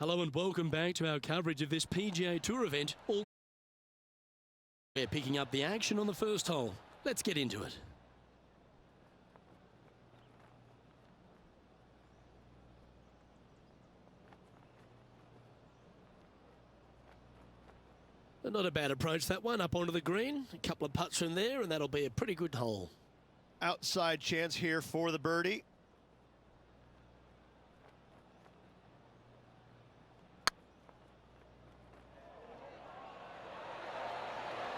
Hello and welcome back to our coverage of this PGA Tour event. We're picking up the action on the first hole. Let's get into it. Not a bad approach, that one, up onto the green. A couple of putts from there, and that'll be a pretty good hole. Outside chance here for the birdie.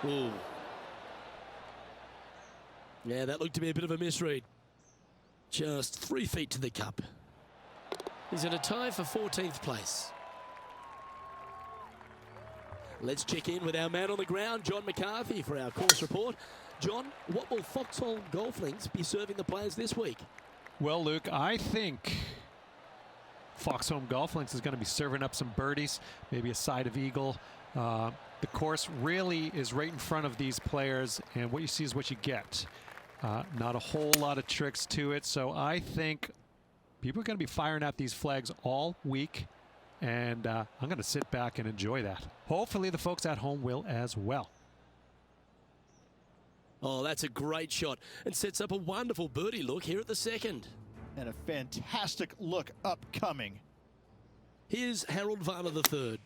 Ooh. Yeah, that looked to be a bit of a misread. Just 3 feet to the cup. He's in a tie for 14th place. Let's check in with our man on the ground, John McCarthy, for our course report. John, what will Foxhole Golf Links be serving the players this week? Well, Luke, I think Foxhole Golf Links is going to be serving up some birdies, maybe a side of eagle. The course really is right in front of these players, and what you see is what you get. Not a whole lot of tricks to it, so I think people are going to be firing at these flags all week, and I'm going to sit back and enjoy that. Hopefully the folks at home will as well. Oh, that's a great shot, and sets up a wonderful birdie look here at the second. And a fantastic look upcoming. Here's Harold Varner III.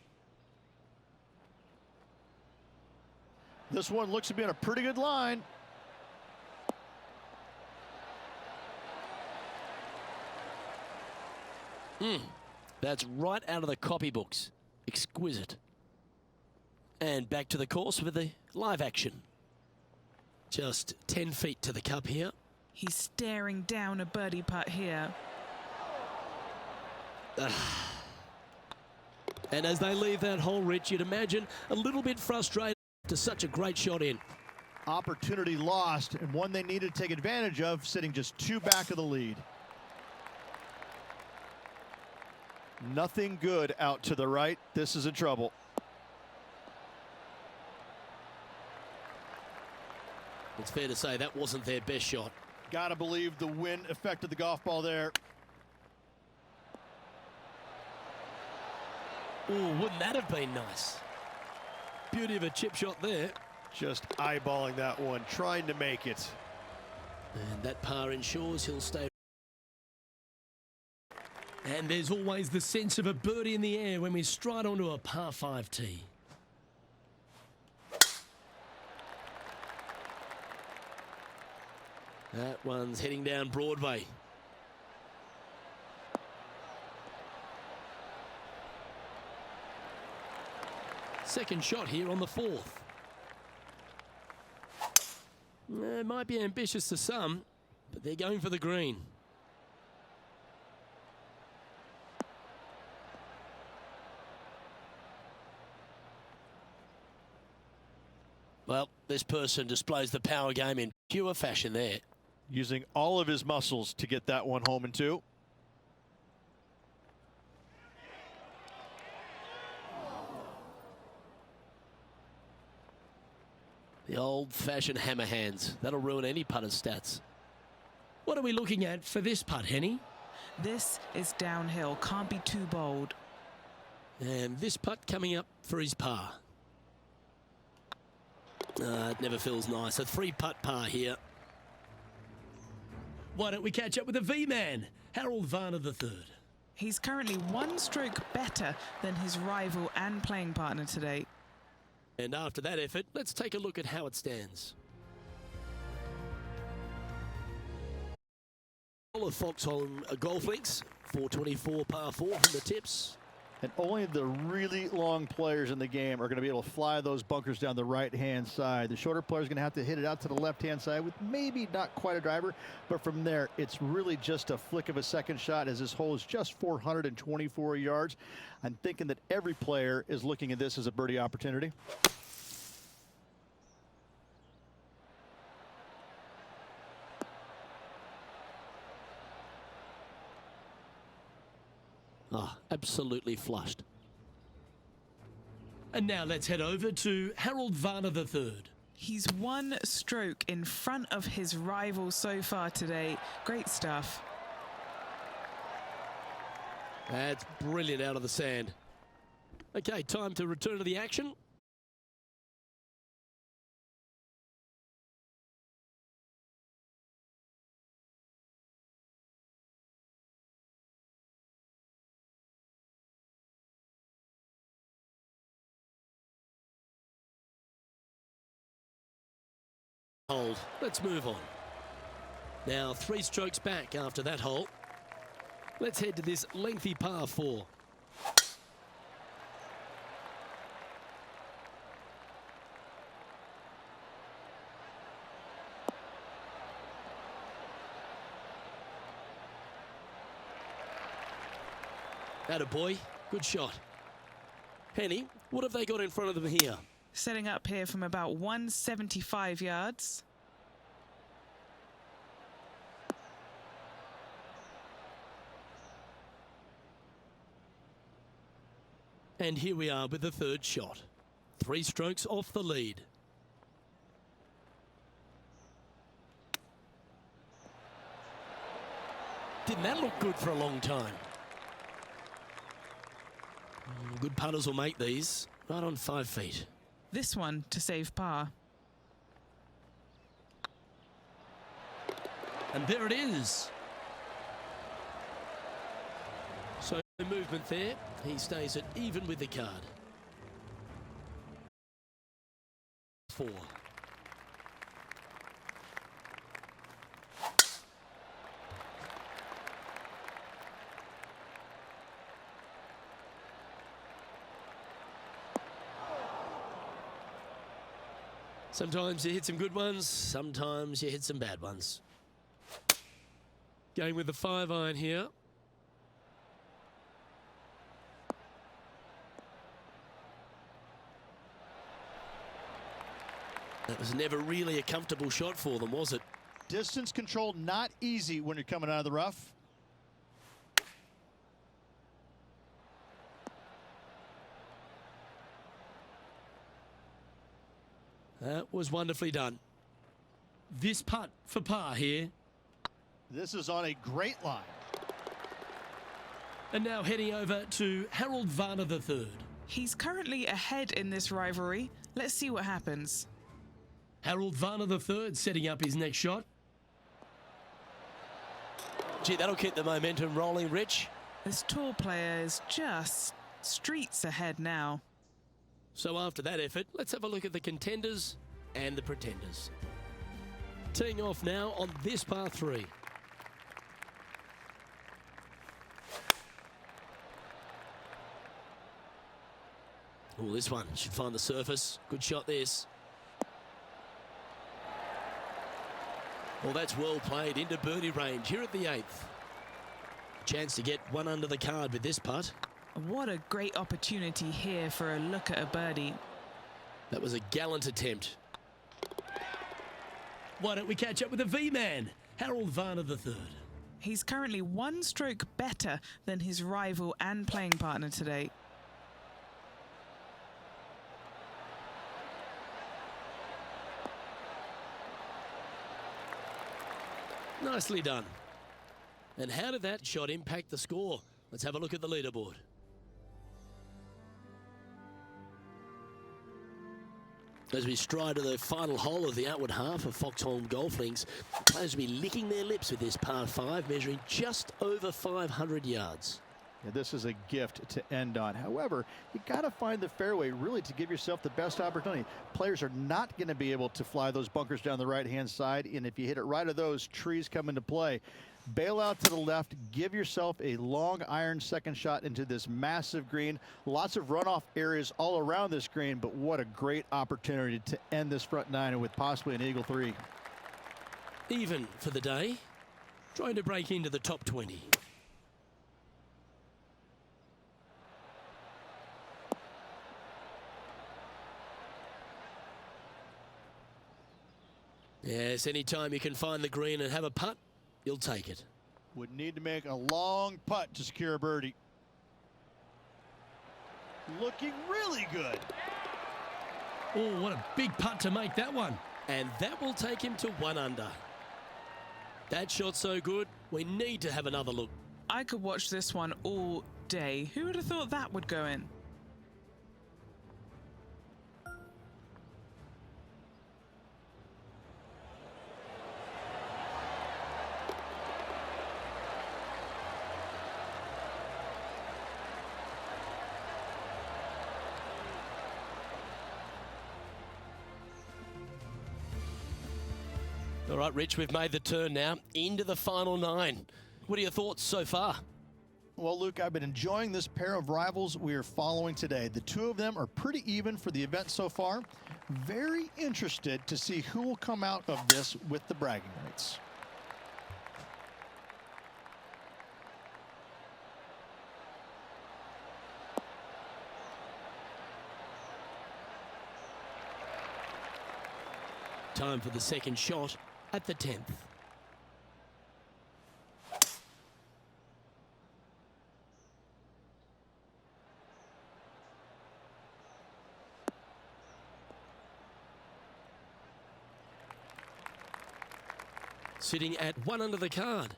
This one looks to be on a pretty good line. That's right out of the copybooks. Exquisite. And back to the course with the live action. Just 10 feet to the cup here. He's staring down a birdie putt here. And as they leave that hole, Rich, you'd imagine a little bit frustrated to such a great shot in. Opportunity lost, and one they needed to take advantage of, sitting just 2 back of the lead. Nothing good out to the right. This is in trouble. It's fair to say that wasn't their best shot. Gotta believe the wind affected the golf ball there. Ooh, wouldn't that have been nice? Beauty of a chip shot there. Just eyeballing that one, trying to make it. And that par ensures he'll stay. And there's always the sense of a birdie in the air when we stride onto a par 5 tee. That one's heading down Broadway. Second shot here on the 4th. It might be ambitious to some, but they're going for the green. Well, this person displays the power game in pure fashion there. Using all of his muscles to get that one home in 2. The old-fashioned hammer hands. That'll ruin any putter's stats. What are we looking at for this putt, Henny? This is downhill, can't be too bold. And this putt coming up for his par. It never feels nice. A 3-putt par here. Why don't we catch up with the V-man, Harold Varner III. He's currently 1 stroke better than his rival and playing partner today. And after that effort, let's take a look at how it stands. Of Foxhole Golf Links, 424 par 4 from the tips. And only the really long players in the game are going to be able to fly those bunkers down the right-hand side. The shorter players are going to have to hit it out to the left-hand side with maybe not quite a driver, but from there, it's really just a flick of a second shot, as this hole is just 424 yards. I'm thinking that every player is looking at this as a birdie opportunity. Absolutely flushed. And now let's head over to Harold Varner III. He's 1 stroke in front of his rival so far today. Great stuff. That's brilliant out of the sand. Okay, time to return to the action. Hold. Let's move on. Now 3 strokes back after that hole. Let's head to this lengthy par 4. Attaboy, good shot. Henny, what have they got in front of them here? Setting up here from about 175 yards. And here we are with the 3rd shot. 3 strokes off the lead. Didn't that look good for a long time? Good putters will make these. Right on 5 feet. This one to save par. And there it is. So the movement there. He stays at even with the card. 4. Sometimes you hit some good ones, sometimes you hit some bad ones. Going with the 5-iron here. That was never really a comfortable shot for them, was it? Distance control not easy when you're coming out of the rough. That was wonderfully done. This putt for par here. This is on a great line. And now heading over to Harold Varner III. He's currently ahead in this rivalry. Let's see what happens. Harold Varner III setting up his next shot. Gee, that'll keep the momentum rolling, Rich. This tour player is just streets ahead now. So after that effort, let's have a look at the contenders and the pretenders. Teeing off now on this par 3. Oh, this one should find the surface. Good shot, this. Well, that's well played into birdie range here at the 8th. Chance to get one under the card with this putt. What a great opportunity here for a look at a birdie. That was a gallant attempt. Why don't we catch up with the V-man, Harold Varner III. He's currently 1 stroke better than his rival and playing partner today. Nicely done. And how did that shot impact the score? Let's have a look at the leaderboard. As we stride to the final hole of the outward half of Foxholm Golf Links, players will be licking their lips with this par 5, measuring just over 500 yards. Yeah, this is a gift to end on. However, you got to find the fairway really to give yourself the best opportunity. Players are not going to be able to fly those bunkers down the right-hand side, and if you hit it right of those, trees come into play. Bail out to the left, give yourself a long iron second shot into this massive green. Lots of runoff areas all around this green, but what a great opportunity to end this front 9 with possibly an eagle 3. Even for the day, trying to break into the top 20. Yes, anytime you can find the green and have a putt, you'll take it. Would need to make a long putt to secure a birdie. Looking really good. Oh, what a big putt to make that one. And that will take him to 1 under. That shot's so good, we need to have another look. I could watch this one all day. Who would have thought that would go in? All right, Rich, we've made the turn now into the final 9. What are your thoughts so far? Well, Luke, I've been enjoying this pair of rivals we are following today. The two of them are pretty even for the event so far. Very interested to see who will come out of this with the bragging rights. Time for the second shot at the 10th. Sitting at 1 under the card.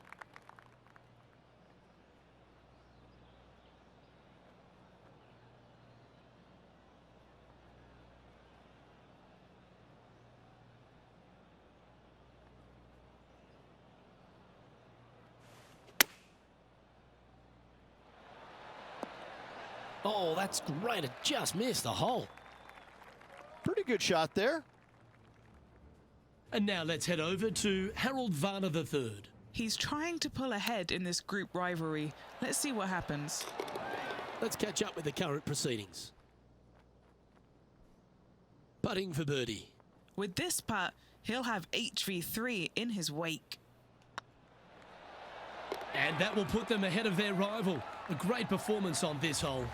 Oh, that's great. It just missed the hole. Pretty good shot there. And now let's head over to Harold Varner III. He's trying to pull ahead in this group rivalry. Let's see what happens. Let's catch up with the current proceedings. Putting for birdie. With this putt, he'll have HV3 in his wake. And that will put them ahead of their rival. A great performance on this hole.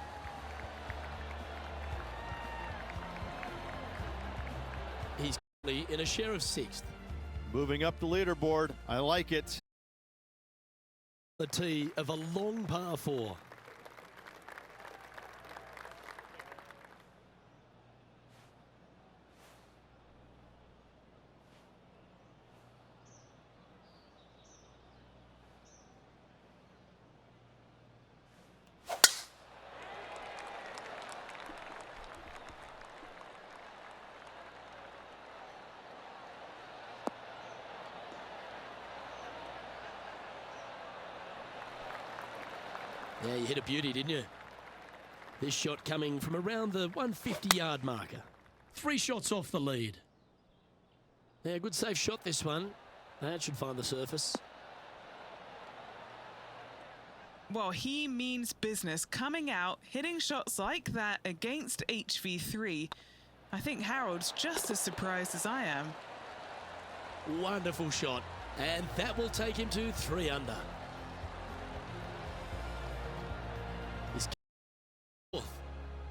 He's currently in a share of 6th. Moving up the leaderboard. I like it. The tee of a long par 4. Yeah, you hit a beauty, didn't you? This shot coming from around the 150-yard marker. 3 shots off the lead. Yeah, good safe shot this one. That should find the surface. Well, he means business. Coming out, hitting shots like that against HV3. I think Harold's just as surprised as I am. Wonderful shot. And that will take him to 3 under. He's 4th.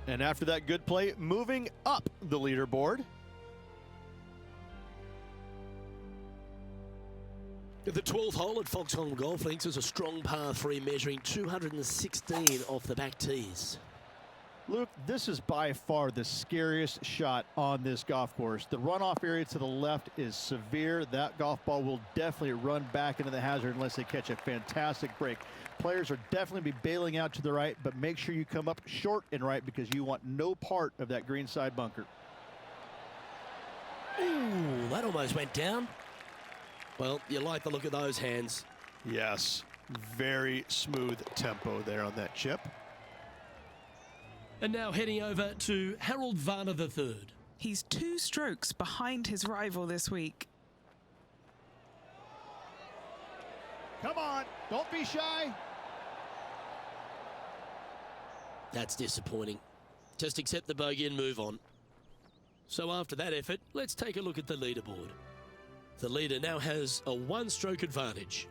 And after that good play, moving up the leaderboard. The 12th hole at Foxholm Golf Links is a strong par 3 measuring 216 off the back tees. Luke, this is by far the scariest shot on this golf course. The runoff area to the left is severe. That golf ball will definitely run back into the hazard unless they catch a fantastic break. Players are definitely be bailing out to the right, but make sure you come up short and right because you want no part of that green side bunker. Ooh, that almost went down. Well, you like the look of those hands. Yes, very smooth tempo there on that chip. And now heading over to Harold Varner III. He's 2 strokes behind his rival this week. Come on, don't be shy. That's disappointing. Just accept the bogey and move on. So after that effort, let's take a look at the leaderboard. The leader now has a 1-stroke advantage.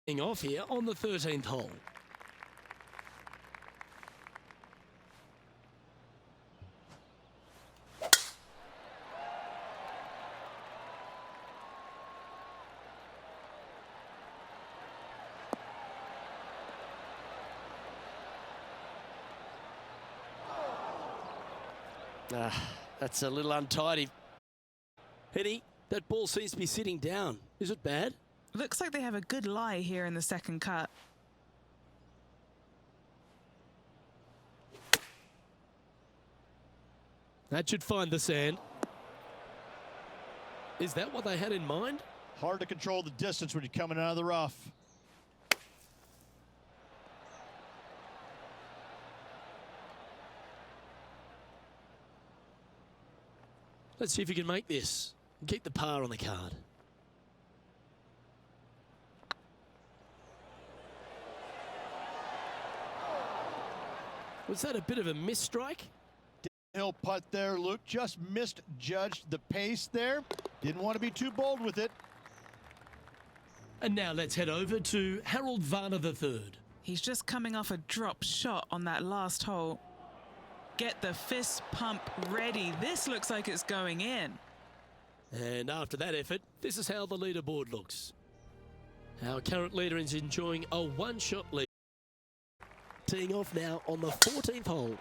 Getting off here on the 13th hole. That's a little untidy. Eddie, that ball seems to be sitting down. Is it bad? Looks like they have a good lie here in the second cut. That should find the sand. Is that what they had in mind? Hard to control the distance when you're coming out of the rough. Let's see if you can make this. Keep the par on the card. Was that a bit of a miss strike? Hill putt there, Luke. Just misjudged the pace there. Didn't want to be too bold with it. And now let's head over to Harold Varner III. He's just coming off a drop shot on that last hole. Get the fist pump ready. This looks like it's going in. And after that effort, this is how the leaderboard looks. Our current leader is enjoying a one-shot lead. Teeing off now on the 14th hole.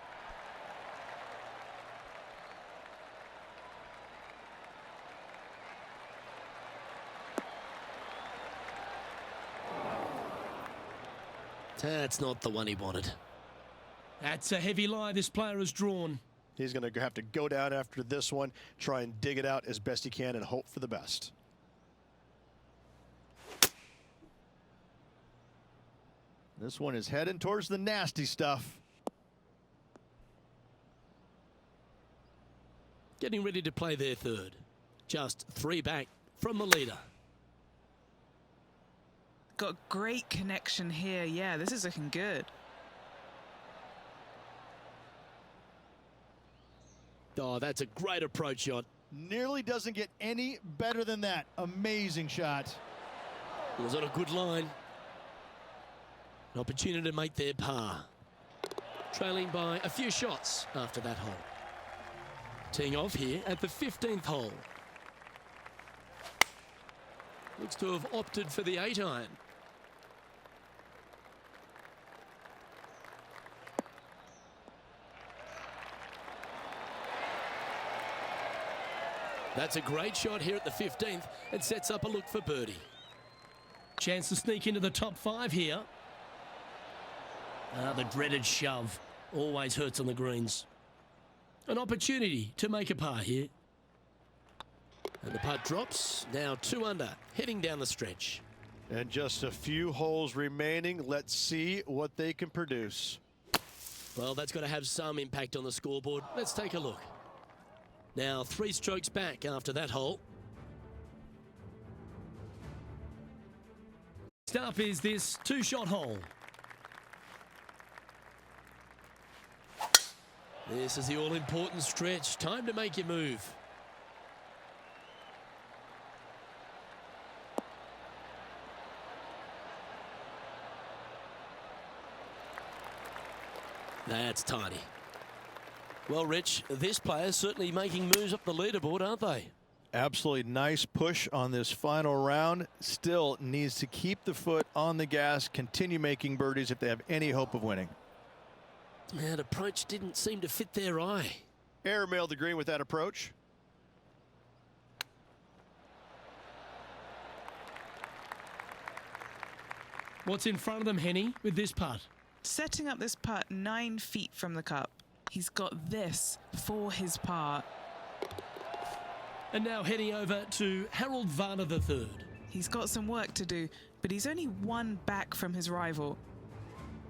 That's not the one he wanted. That's a heavy lie this player has drawn. He's going to have to go down after this one, try and dig it out as best he can and hope for the best. This one is heading towards the nasty stuff. Getting ready to play their third. Just 3 back from the leader. Got great connection here. Yeah, this is looking good. Oh, that's a great approach shot. Nearly doesn't get any better than that. Amazing shot. It was on a good line. An opportunity to make their par. Trailing by a few shots after that hole. Teeing off here at the 15th hole. Looks to have opted for the 8-iron. That's a great shot here at the 15th and sets up a look for birdie. Chance to sneak into the top 5 here. The dreaded shove always hurts on the greens. An opportunity to make a par here. And the putt drops, now 2 under, heading down the stretch. And just a few holes remaining. Let's see what they can produce. Well, that's got to have some impact on the scoreboard. Let's take a look. Now 3 strokes back after that hole. Next up is this 2-shot hole. This is the all-important stretch. Time to make your move. That's tiny. Well, Rich, this player's certainly making moves up the leaderboard, aren't they? Absolutely nice push on this final round. Still needs to keep the foot on the gas, continue making birdies if they have any hope of winning. That approach didn't seem to fit their eye. Airmailed the green with that approach. What's in front of them, Henny, with this putt? Setting up this putt 9 feet from the cup. He's got this for his par. And now heading over to Harold Varner III. He's got some work to do, but he's only 1 back from his rival.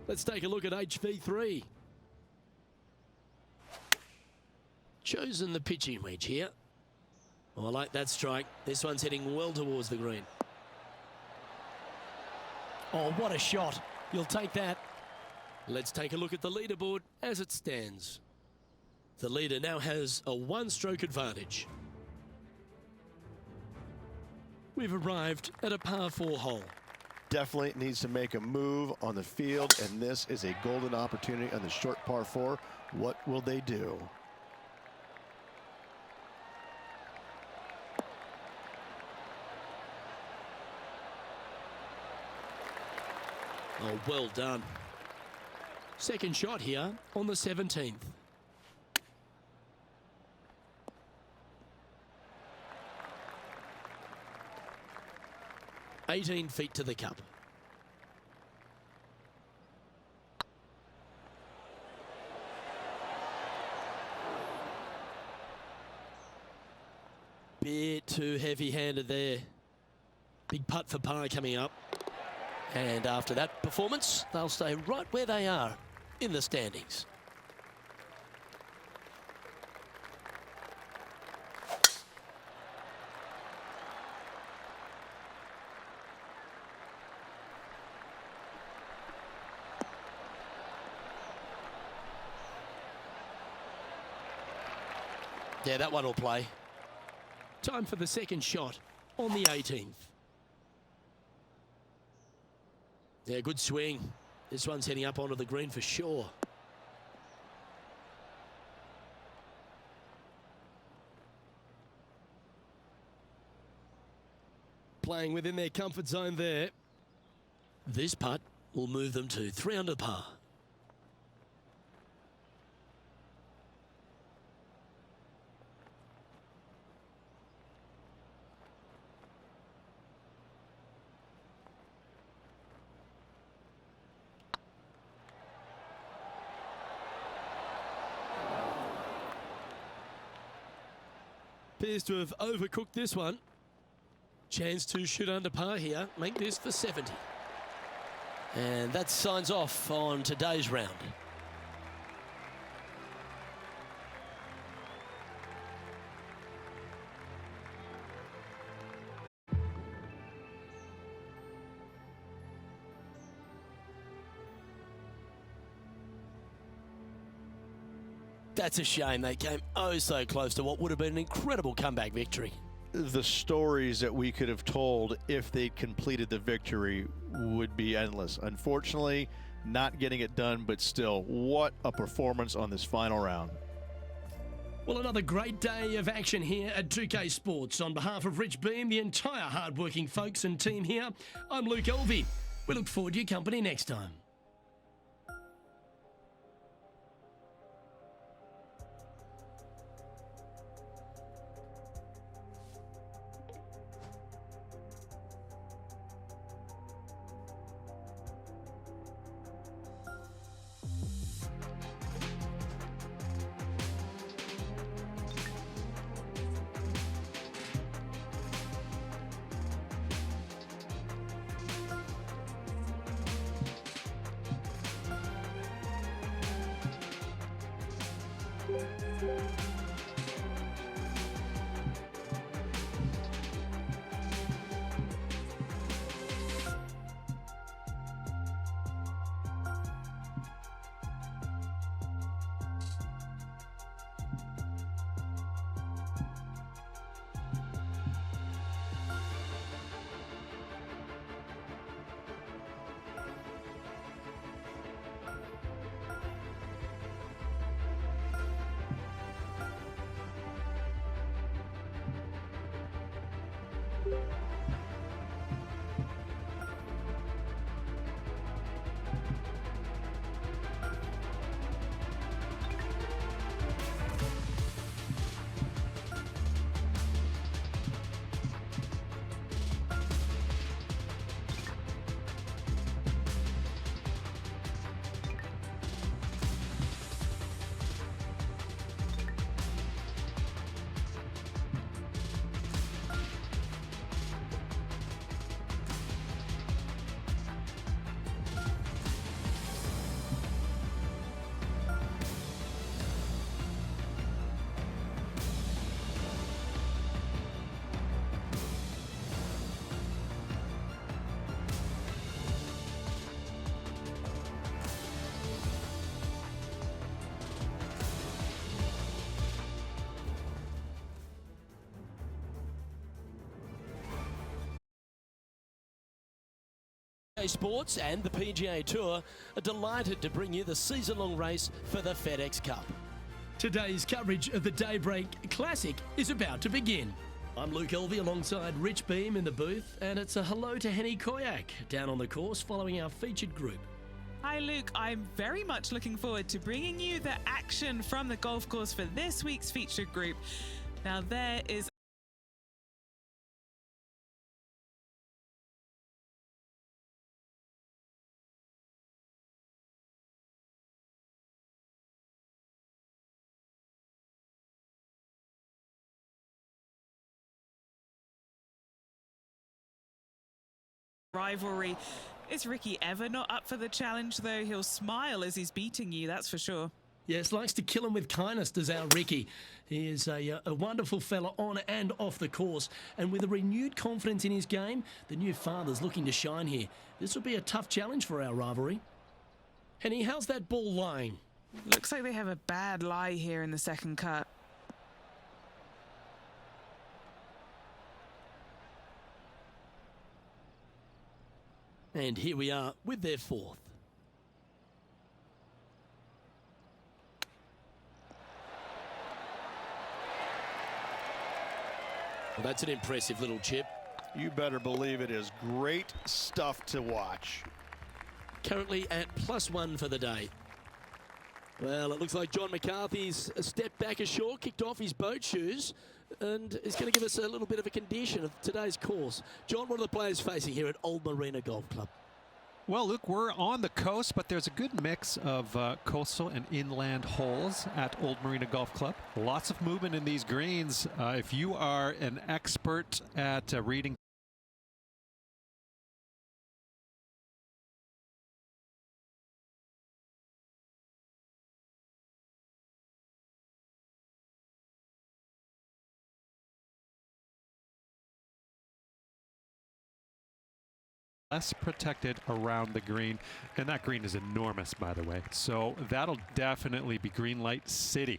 Let's take a look at HV3. Chosen the pitching wedge here. Oh, I like that strike. This one's heading well towards the green. Oh, what a shot. You'll take that. Let's take a look at the leaderboard as it stands. The leader now has a 1-stroke advantage. We've arrived at a par 4 hole. Definitely needs to make a move on the field, and this is a golden opportunity on the short par 4. What will they do? Oh, well done. Second shot here on the 17th. "18 feet to the cup. Bit too heavy-handed there. Big putt for par coming up. And after that performance, they'll stay right where they are in the standings. Yeah, that one will play. Time for the second shot on the 18th. Yeah, good swing. This one's heading up onto the green for sure. Playing within their comfort zone there. This putt will move them to 3 under par. Appears to have overcooked this one. Chance to shoot under par here. Make this for 70. And that signs off on today's round. That's a shame. They came oh so close to what would have been an incredible comeback victory. The stories that we could have told if they'd completed the victory would be endless. Unfortunately, not getting it done, but still, what a performance on this final round. Well, another great day of action here at 2K Sports. On behalf of Rich Beem, the entire hard-working folks and team here, I'm Luke Elvey. We look forward to your company next time. Sports and the PGA Tour are delighted to bring you the season-long race for the FedEx Cup. Today's coverage of the Daybreak Classic is about to begin. I'm Luke Elvey alongside Rich Beem in the booth, and it's a hello to Henny Koyak down on the course following our featured group. Hi Luke, I'm very much looking forward to bringing you the action from the golf course for this week's featured group. Now there is rivalry. Is Ricky ever not up for the challenge though? He'll smile as he's beating you, that's for sure. Yes, likes to kill him with kindness, does our Ricky. He is a wonderful fella on and off the course, and with a renewed confidence in his game, the new father's looking to shine here. This will be a tough challenge for our rivalry. Henny, how's that ball lying? Looks like they have a bad lie here in the second cut. And here we are with their fourth. Well, that's an impressive little chip. You better believe it is great stuff to watch. Currently at +1 for the day. Well, it looks like John McCarthy's stepped back ashore, kicked off his boat shoes, and is going to give us a little bit of a condition of today's course. John, what are the players facing here at Old Marina Golf Club? Well, Luke, we're on the coast, but there's a good mix of coastal and inland holes at Old Marina Golf Club. Lots of movement in these greens. If you are an expert at reading less protected around the green, and that green is enormous, by the way, so that'll definitely be green light city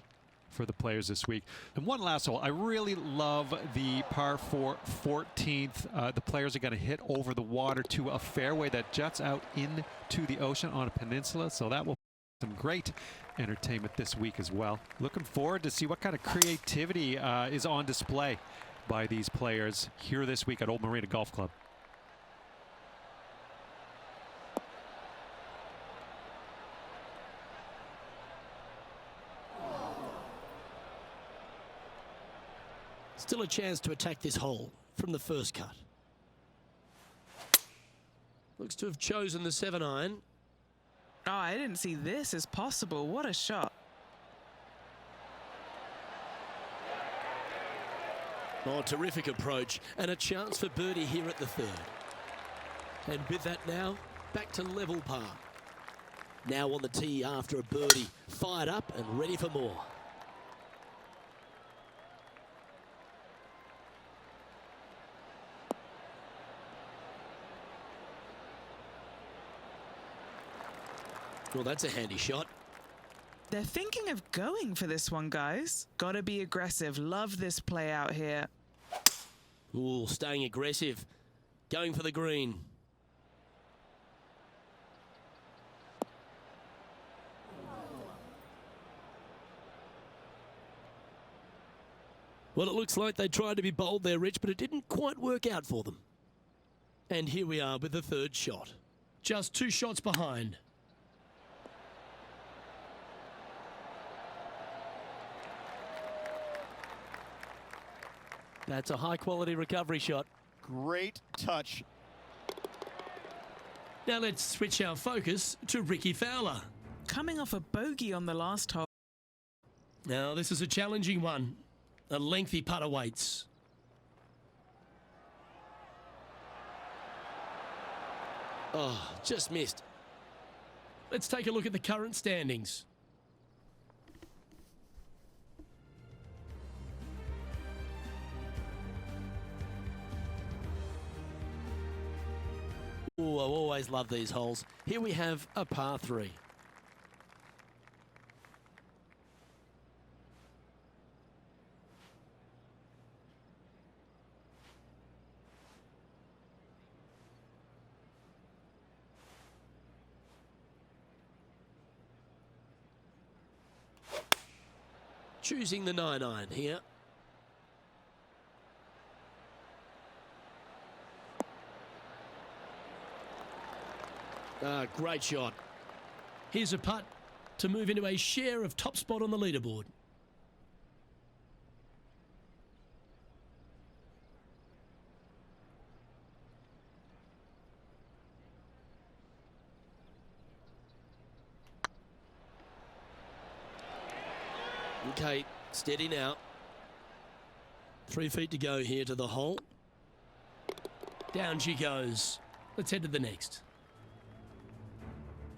for the players this week. And one last hole, I really love the par 4 14th. The players are going to hit over the water to a fairway that juts out into the ocean on a peninsula, so that will be some great entertainment this week as well. Looking forward to see what kind of creativity is on display by these players here this week at Old Marina Golf Club. Still a chance to attack this hole from the first cut. Looks to have chosen the 7-iron. Oh, I didn't see this as possible. What a shot. Oh, terrific approach and a chance for birdie here at the third. And with that now, back to level par. Now on the tee after a birdie, fired up and ready for more. Well, that's a handy shot. They're thinking of going for this one, guys. Gotta be aggressive. Love this play out here. Ooh, staying aggressive. Going for the green. Well, it looks like they tried to be bold there, Rich, but it didn't quite work out for them. And here we are with the third shot. Just 2 shots behind. That's a high-quality recovery shot. Great touch. Now let's switch our focus to Rickie Fowler. Coming off a bogey on the last hole. Now this is a challenging one. A lengthy putt awaits. Oh, just missed. Let's take a look at the current standings. Oh, I always love these holes. Here we have a par 3. Choosing the 9-iron here. Great shot. Here's a putt to move into a share of top spot on the leaderboard. Okay, steady now. 3 feet to go here to the hole. Down she goes. Let's head to the next.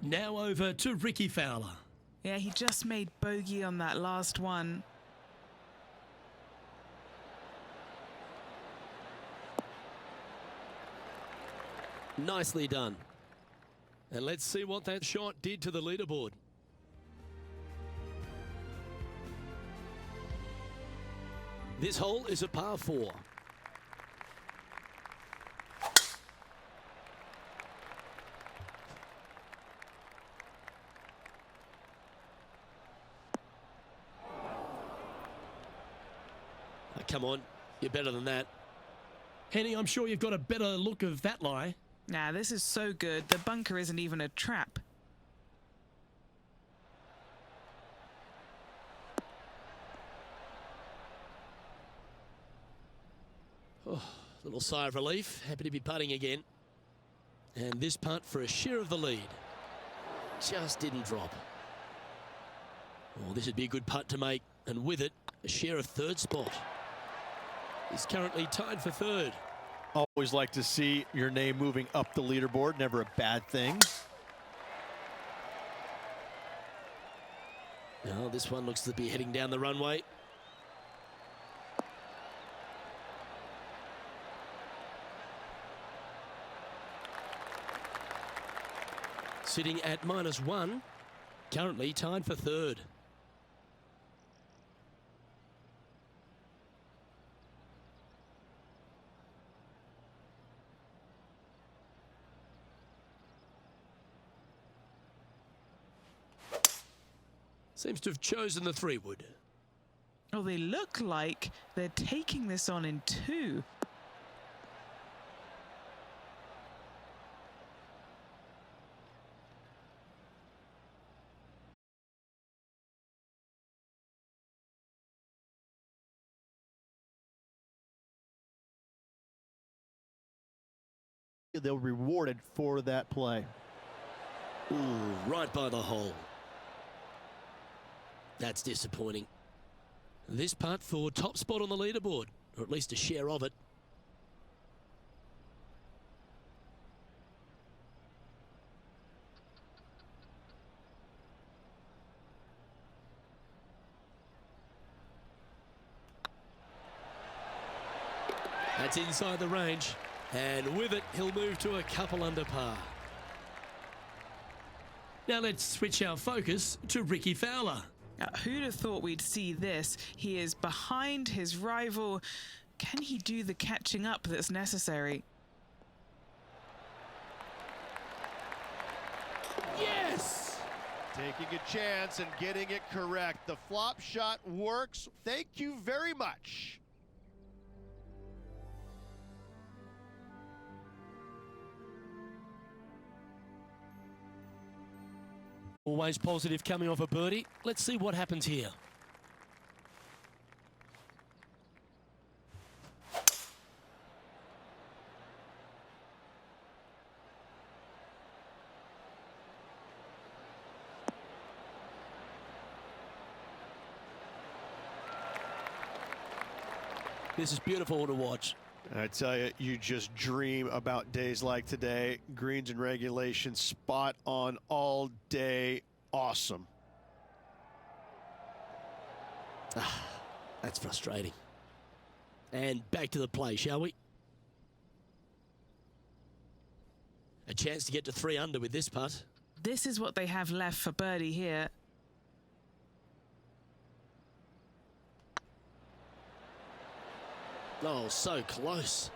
Now over to Rickie Fowler. Yeah, he just made bogey on that last one. Nicely done. And let's see what that shot did to the leaderboard. This hole is a par 4. come on. You're better than that. Henny, I'm sure you've got a better look of that lie. Nah, this is so good. The bunker isn't even a trap. Oh, little sigh of relief. Happy to be putting again. And this putt for a share of the lead. Just didn't drop. Oh, this would be a good putt to make. And with it, a share of third spot. He's currently tied for third. Always like to see your name moving up the leaderboard. Never a bad thing. Now, this one looks to be heading down the runway. Sitting at -1, currently tied for third. Seems to have chosen the 3-wood. Oh, they look like they're taking this on in 2. They'll be rewarded for that play. Ooh, right by the hole. That's disappointing. This putt for top spot on the leaderboard, or at least a share of it. That's inside the range, and with it, he'll move to a couple under par. Now let's switch our focus to Rickie Fowler. Who'd have thought we'd see this? He is behind his rival. Can he do the catching up that's necessary? Yes! Taking a chance and getting it correct. The flop shot works. Thank you very much. Always positive coming off a birdie. Let's see what happens here. This is beautiful to watch. I tell you, you just dream about days like today. Greens and regulation, spot on all day. Awesome. That's frustrating. And back to the play, shall we? A chance to get to 3 under with this putt. This is what they have left for birdie here. Oh, so close.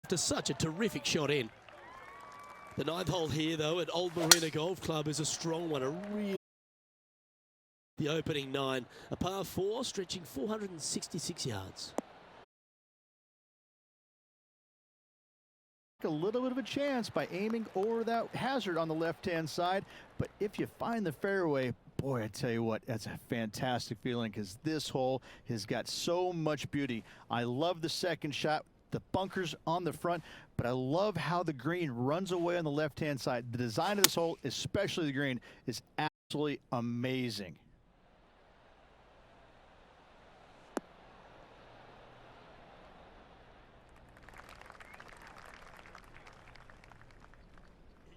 After such a terrific shot in. The 9th hole here, though, at Old Marina Golf Club is a strong one. The opening 9, a par 4 stretching 466 yards. A little bit of a chance by aiming over that hazard on the left-hand side, but if you find the fairway, boy, I tell you what, that's a fantastic feeling because this hole has got so much beauty. I love the second shot, the bunkers on the front, but I love how the green runs away on the left-hand side. The design of this hole, especially the green, is absolutely amazing.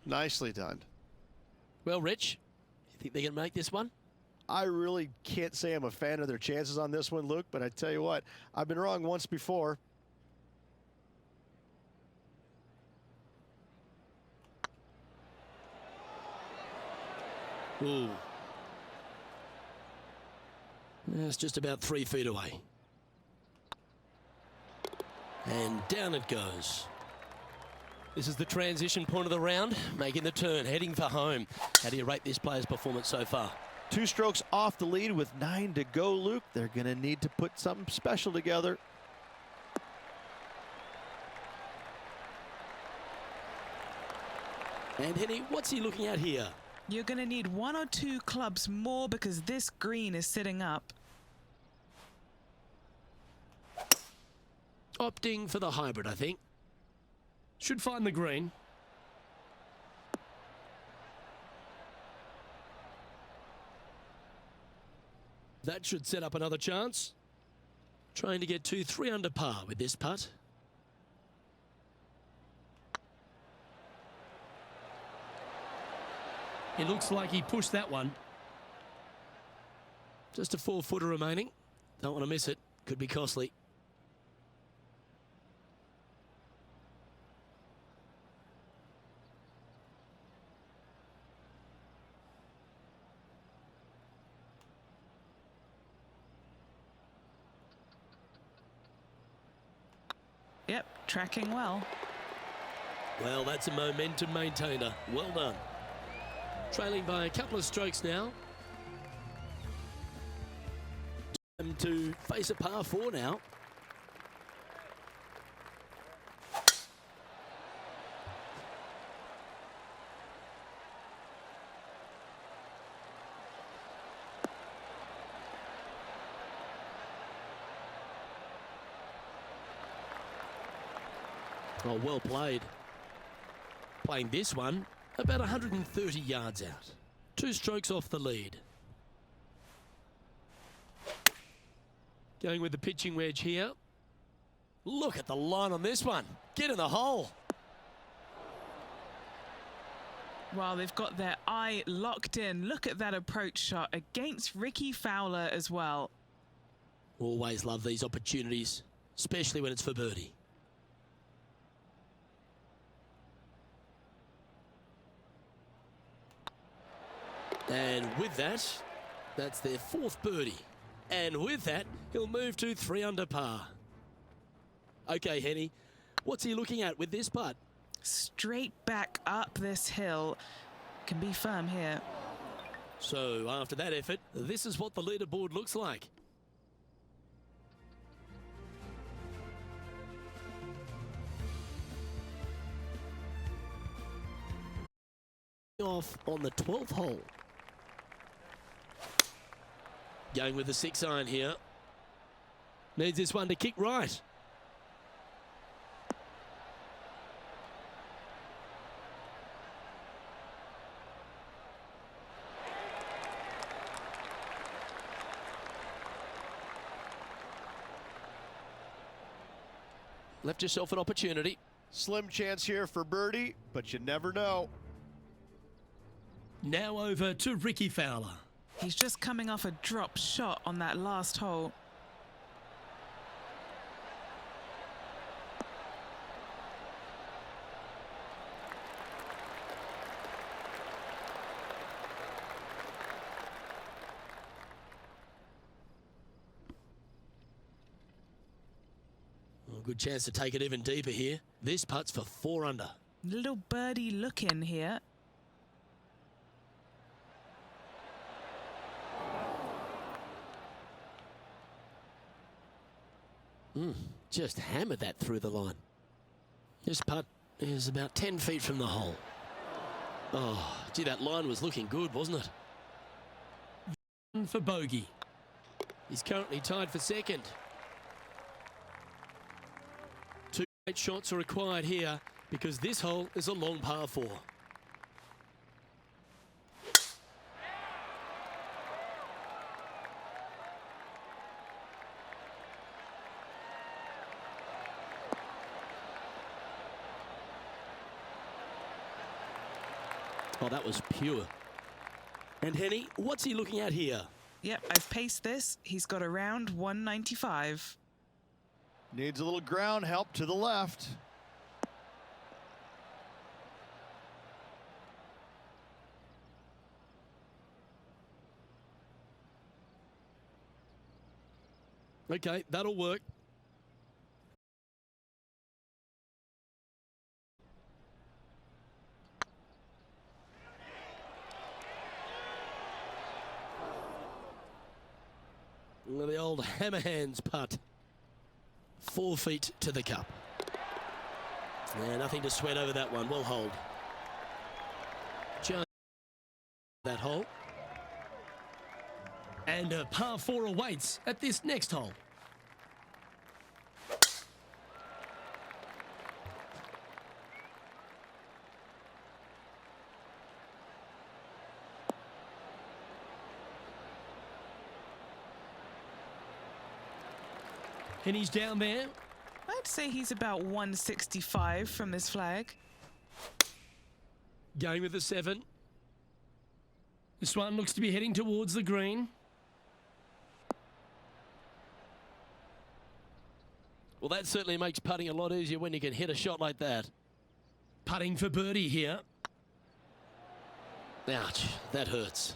Nicely done. Well, Rich, you think they're going to make this one? I really can't say I'm a fan of their chances on this one, Luke, but I tell you what, I've been wrong once before. Ooh. It's just about 3 feet away. And down it goes. This is the transition point of the round, making the turn, heading for home. How do you rate this player's performance so far? 2 strokes off the lead with 9 to go, Luke. They're going to need to put something special together. And Henny, what's he looking at here? You're going to need 1 or 2 clubs more because this green is sitting up. Opting for the hybrid, I think. Should find the green. That should set up another chance. Trying to get 2-3 under par with this putt. It looks like he pushed that one. Just a 4-footer remaining. Don't want to miss it. Could be costly. Yep, tracking well. Well, that's a momentum maintainer. Well done. Trailing by a couple of strokes now. Time to face a par 4 now. Oh, well played. Playing this one about 130 yards out. 2 strokes off the lead. Going with the pitching wedge here. Look at the line on this one. Get in the hole. Well, they've got their eye locked in. Look at that approach shot against Ricky Fowler as well. Always love these opportunities, especially when it's for birdie. And with that, that's their 4th birdie. And with that, he'll move to 3 under par. Okay, Henny, what's he looking at with this putt? Straight back up this hill. Can be firm here. So after that effort, this is what the leaderboard looks like. Off on the 12th hole. Going with the 6-iron here. Needs this one to kick right. Left yourself an opportunity. Slim chance here for birdie, but you never know. Now over to Ricky Fowler. He's just coming off a drop shot on that last hole. Well, good chance to take it even deeper here. This putt's for 4 under. Little birdie look in here. Just hammered that through the line. This putt is about 10 feet from the hole. Oh, gee, that line was looking good, wasn't it? For bogey. He's currently tied for 2nd. 2 great shots are required here because this hole is a long par 4. Oh, that was pure. And Henny, what's he looking at here? Yep, I've paced this. He's got around 195. Needs a little ground help to the left. Okay, that'll work. The old hammer hands putt. 4 feet to the cup. Yeah, nothing to sweat over that one. We'll hold. Just that hole. And a par 4 awaits at this next hole. And he's down there. I'd say he's about 165 from this flag. Going with the 7. This one looks to be heading towards the green. Well, that certainly makes putting a lot easier when you can hit a shot like that. Putting for birdie here. Ouch, that hurts.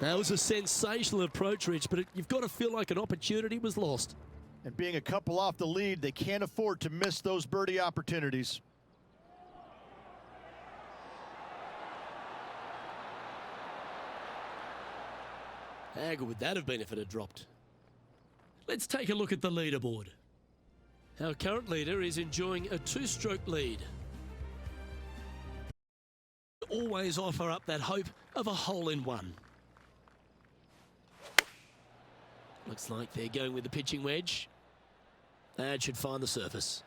That was a sensational approach, Rich, but you've got to feel like an opportunity was lost. And being a couple off the lead, they can't afford to miss those birdie opportunities. How good would that have been if it had dropped? Let's take a look at the leaderboard. Our current leader is enjoying a 2-stroke lead. Always offer up that hope of a hole-in-one. Looks like they're going with the pitching wedge. That should find the surface.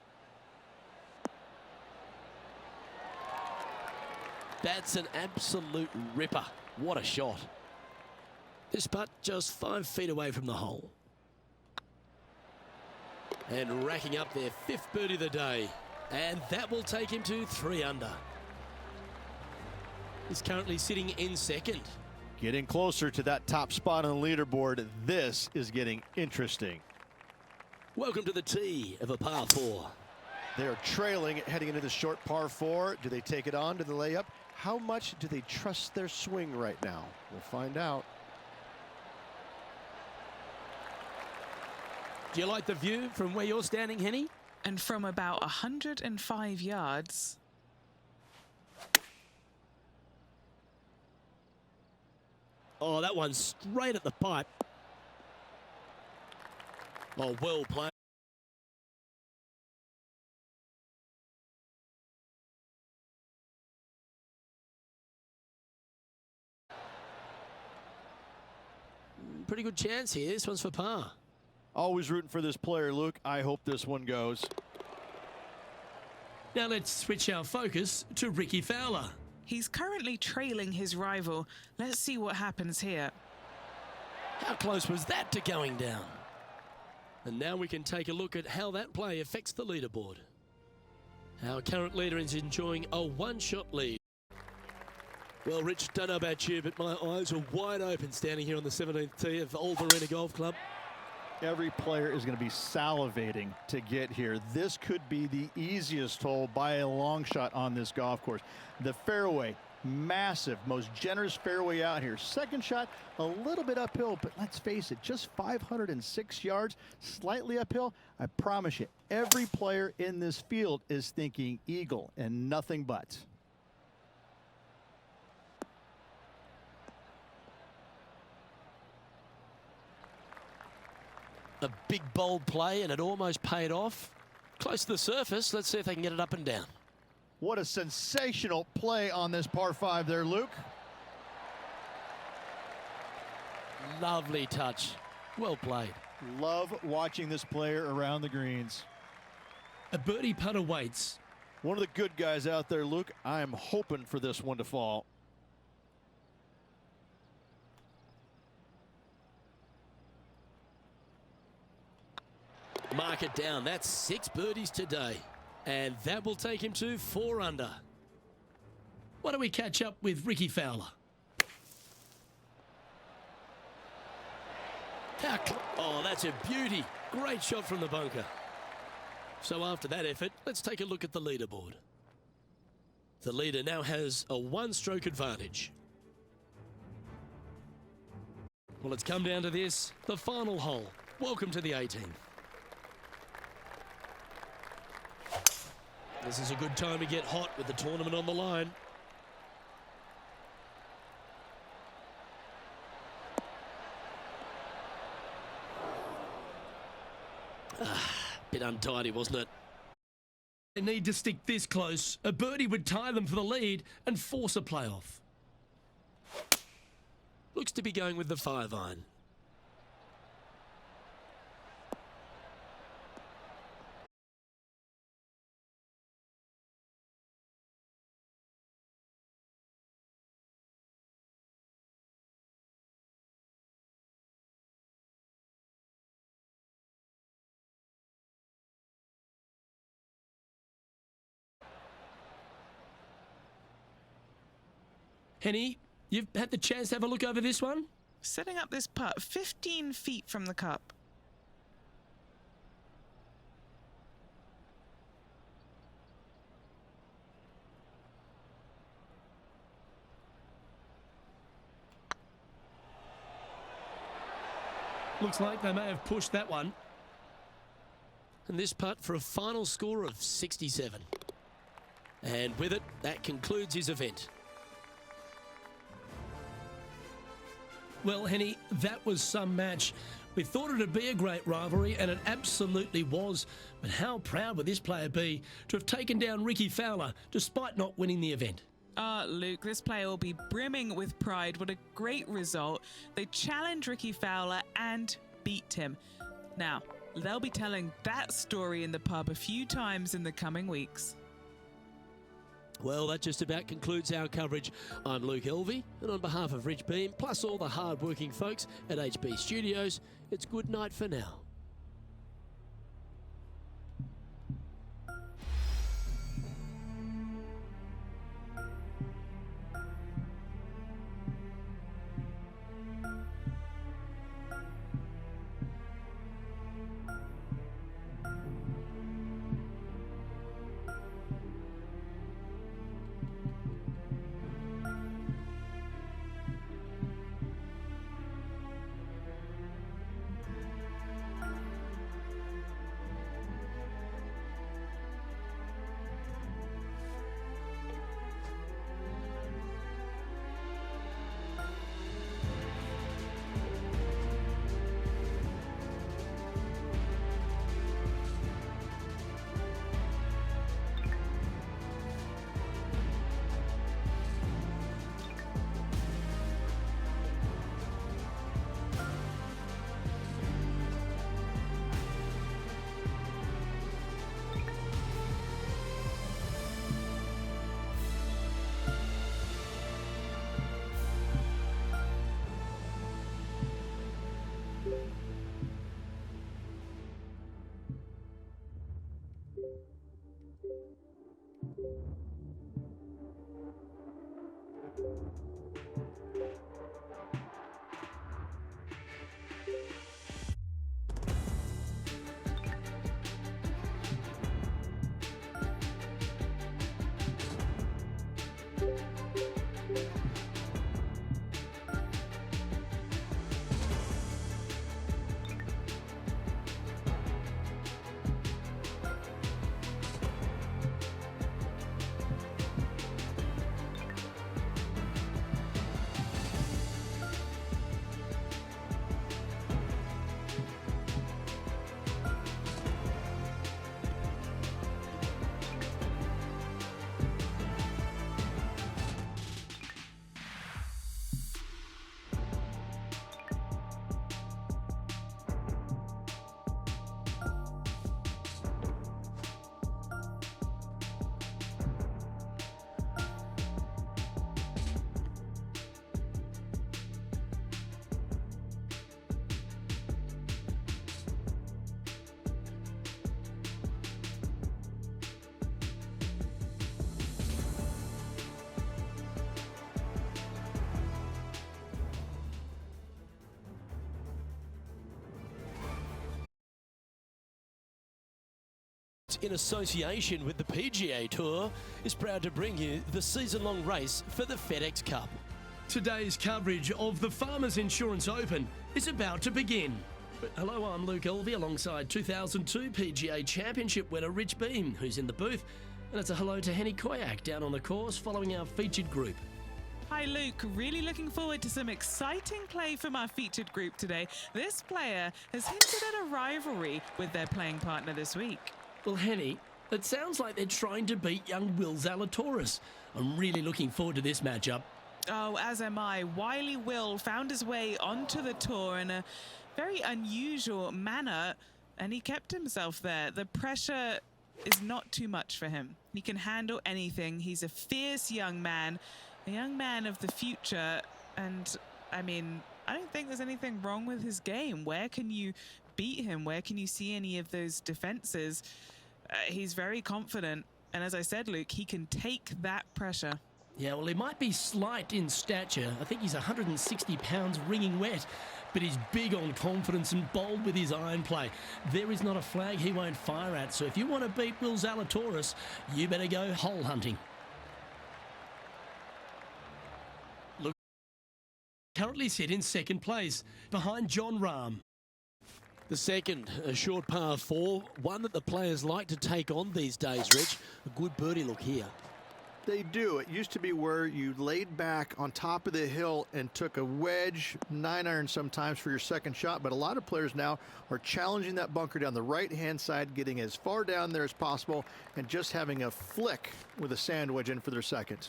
That's an absolute ripper. What a shot. This putt just 5 feet away from the hole. And racking up their 5th birdie of the day. And that will take him to 3 under. He's currently sitting in 2nd. Getting closer to that top spot on the leaderboard. This is getting interesting. Welcome to the tee of a par 4. They're trailing heading into the short par 4. Do they take it on to the layup? How much do they trust their swing right now? We'll find out. Do you like the view from where you're standing, Henny? And from about 105 yards. Oh, that one's straight at the pipe. Oh, well played. Pretty good chance here. This one's for par. Always rooting for this player, Luke. I hope this one goes. Now let's switch our focus to Ricky Fowler. He's currently trailing his rival. Let's see what happens here. How close was that to going down? And now we can take a look at how that play affects the leaderboard. Our current leader is enjoying a 1-shot lead. Well, Rich, don't know about you, but my eyes are wide open standing here on the 17th tee of Old Marina Golf Club. Every player is going to be salivating to get here. This could be the easiest hole by a long shot on this golf course. The fairway, massive, most generous fairway out here. Second shot, a little bit uphill, but let's face it, just 506 yards, slightly uphill. I promise you, every player in this field is thinking eagle and nothing but. A big bold play, and it almost paid off. Close to the surface. Let's see if they can get it up and down. What a sensational play on this par 5 there, Luke. Lovely touch. Well played. Love watching this player around the greens. A birdie putt awaits. One of the good guys out there, Luke. I am hoping for this one to fall. Mark it down. That's 6 birdies today. And that will take him to 4 under. Why don't we catch up with Ricky Fowler? Oh, that's a beauty. Great shot from the bunker. So after that effort, let's take a look at the leaderboard. The leader now has a 1-stroke advantage. Well, it's come down to this, the final hole. Welcome to the 18th. This is a good time to get hot with the tournament on the line. Bit untidy, wasn't it? They need to stick this close. A birdie would tie them for the lead and force a playoff. Looks to be going with the 5-iron. Henny, you've had the chance to have a look over this one? Setting up this putt 15 feet from the cup. Looks like they may have pushed that one. And this putt for a final score of 67. And with it, that concludes his event. Well, Henny, that was some match. We thought it'd be a great rivalry, and it absolutely was. But how proud would this player be to have taken down Rickie Fowler despite not winning the event? Luke, this player will be brimming with pride. What a great result. They challenged Rickie Fowler and beat him. Now, they'll be telling that story in the pub a few times in the coming weeks. Well, that just about concludes our coverage. I'm Luke Elvey, and on behalf of Rich Beam, plus all the hard-working folks at HB Studios, it's good night for now. In association with the PGA Tour, is proud to bring you the season-long race for the FedEx Cup. Today's coverage of the Farmers Insurance Open is about to begin. Hello, I'm Luke Elvey alongside 2002 PGA Championship winner Rich Beem, who's in the booth. And it's a hello to Henny Koyak down on the course following our featured group. Hi Luke, really looking forward to some exciting play from our featured group today. This player has hinted at a rivalry with their playing partner this week. Well, Henny, it sounds like they're trying to beat young Will Zalatoris. I'm really looking forward to this matchup. Oh, as am I. Wily Will found his way onto the tour in a very unusual manner, and he kept himself there. The pressure is not too much for him. He can handle anything. He's a fierce young man, a young man of the future, and I mean, I don't think there's anything wrong with his game. Where can you beat him? Where can you see any of those defenses? He's very confident, and as I said, Luke, he can take that pressure. Yeah, well, he might be slight in stature. I think he's 160 pounds wringing wet, but he's big on confidence and bold with his iron play. There is not a flag he won't fire at, so if you want to beat Will Zalatoris, you better go hole hunting. Look, currently sit in second place, behind Jon Rahm. The second, a short par 4, one that the players like to take on these days, Rich. A good birdie look here. They do. It used to be where you laid back on top of the hill and took a wedge, 9-iron sometimes for your second shot, but a lot of players now are challenging that bunker down the right-hand side, getting as far down there as possible, and just having a flick with a sand wedge in for their second.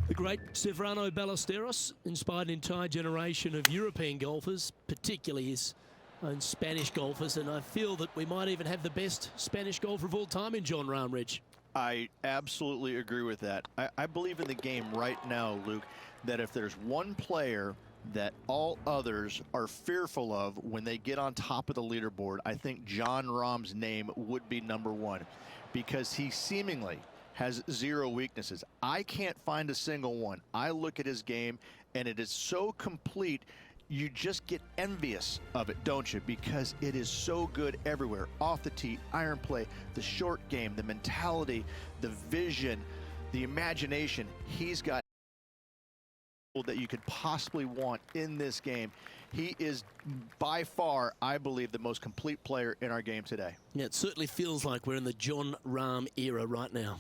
The great Ceferano Ballesteros inspired an entire generation of European golfers, particularly his own Spanish golfers, and I feel that we might even have the best Spanish golfer of all time in Jon Rahm, Rich. I absolutely agree with that. I believe in the game right now, Luke, that if there's one player that all others are fearful of when they get on top of the leaderboard, I think Jon Rahm's name would be number one, because he seemingly has zero weaknesses. I can't find a single one. I look at his game and it is so complete. You just get envious of it, don't you? Because it is so good everywhere. Off the tee, iron play, the short game, the mentality, the vision, the imagination. He's got that you could possibly want in this game. He is by far, I believe, the most complete player in our game today. Yeah, it certainly feels like we're in the Jon Rahm era right now.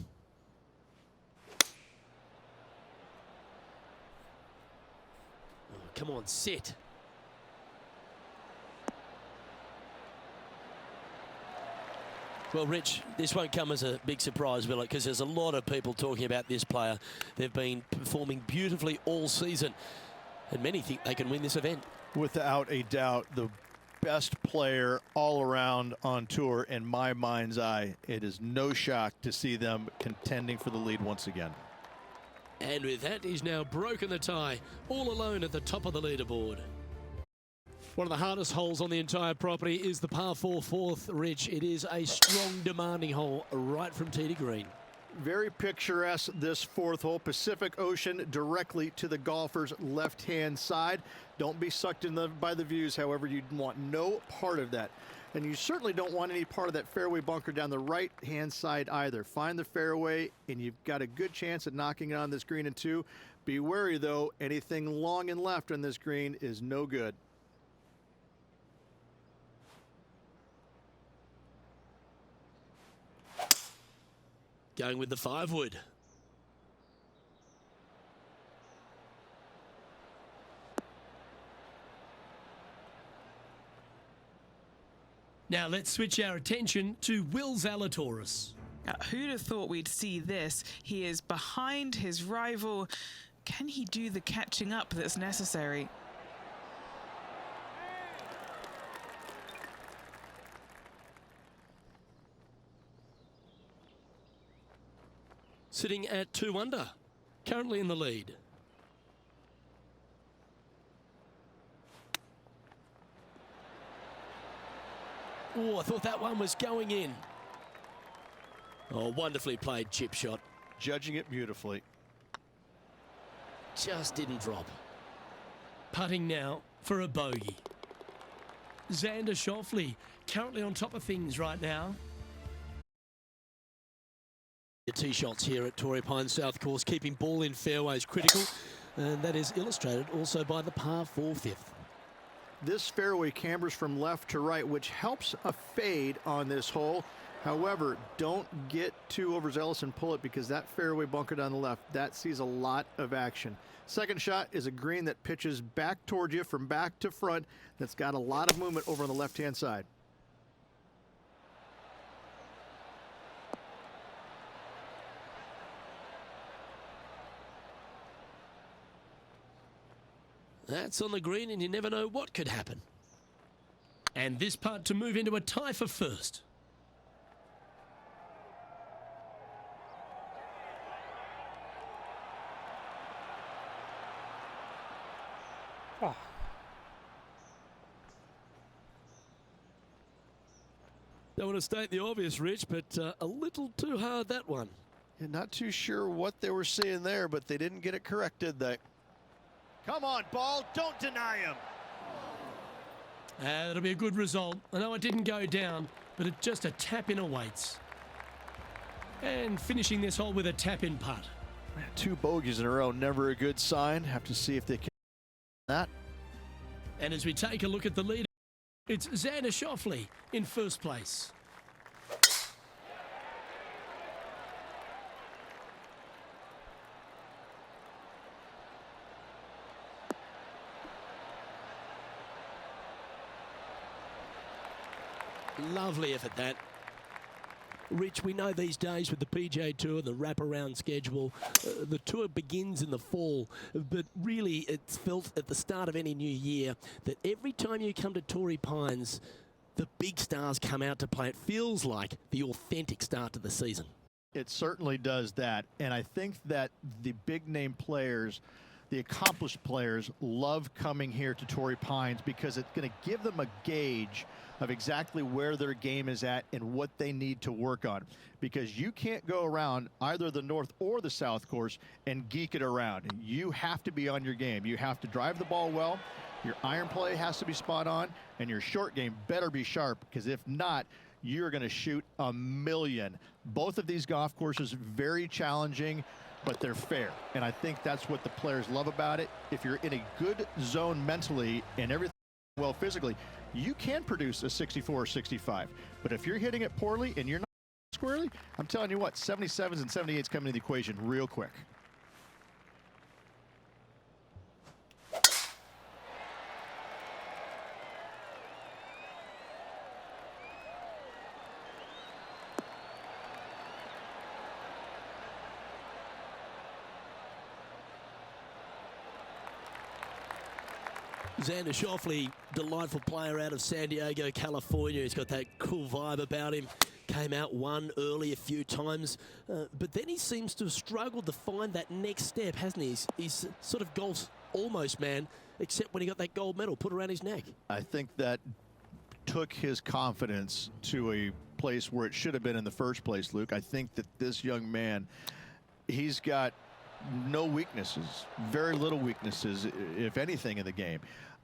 Come on, sit. Well, Rich, this won't come as a big surprise, will it? Because there's a lot of people talking about this player. They've been performing beautifully all season, and many think they can win this event. Without a doubt, the best player all around on tour in my mind's eye. It is no shock to see them contending for the lead once again. And with that, he's now broken the tie, all alone at the top of the leaderboard. One of the hardest holes on the entire property is the par 4 fourth, Rich. It is a strong, demanding hole right from tee to green. Very picturesque, this fourth hole. Pacific Ocean directly to the golfer's left-hand side. Don't be sucked in by the views, however. You want no part of that. And you certainly don't want any part of that fairway bunker down the right-hand side either. Find the fairway, and you've got a good chance at knocking it on this green in 2. Be wary, though. Anything long and left on this green is no good. Going with the 5-wood. Now let's switch our attention to Will Zalatoris. Who'd have thought we'd see this? He is behind his rival. Can he do the catching up that's necessary? Sitting at 2 under, currently in the lead. Oh, I thought that one was going in. Oh, wonderfully played chip shot. Judging it beautifully. Just didn't drop. Putting now for a bogey. Xander Schauffele currently on top of things right now. The tee shots here at Torrey Pines South Course, keeping ball in fairways critical. And that is illustrated also by the par 4 fifth. This fairway cambers from left to right, which helps a fade on this hole. However, don't get too overzealous and pull it, because that fairway bunker down the left, that sees a lot of action. Second shot is a green that pitches back towards you from back to front. That's got a lot of movement over on the left-hand side. That's on the green, and you never know what could happen. And this putt to move into a tie for first. Oh. Don't want to state the obvious, Rich, but a little too hard, that one. Yeah, not too sure what they were seeing there, but they didn't get it correct, did they? Come on, ball. Don't deny him. That'll be a good result. I know it didn't go down, but it's just a tap-in awaits. And finishing this hole with a tap-in putt. Two bogeys in a row, never a good sign. Have to see if they can that. And as we take a look at the leader, it's Xander Schauffele in first place. Lovely effort, that. Rich, we know these days with the PGA Tour, the wraparound schedule, the tour begins in the fall, but really it's felt at the start of any new year that every time you come to Torrey Pines, the big stars come out to play. It feels like the authentic start to the season. It certainly does that, and I think that the big-name players, the accomplished players, love coming here to Torrey Pines because it's going to give them a gauge of exactly where their game is at and what they need to work on. Because you can't go around either the north or the south course and geek it around. You have to be on your game. You have to drive the ball well, your iron play has to be spot on, and your short game better be sharp, because if not, you're going to shoot a million. Both of these golf courses very challenging, but they're fair, and I think that's what the players love about it. If you're in a good zone mentally and everything well physically, you can produce a 64 or 65. But if you're hitting it poorly and you're not squarely, I'm telling you what, 77s and 78s come into the equation real quick. Xander Schauffele, delightful player out of San Diego, California. He's got that cool vibe about him. Came out one early a few times, but then he seems to have struggled to find that next step, hasn't he? He's sort of golf's almost man, except when he got that gold medal put around his neck. I think that took his confidence to a place where it should have been in the first place, Luke. I think that this young man, he's got no weaknesses, very little weaknesses, if anything, in the game.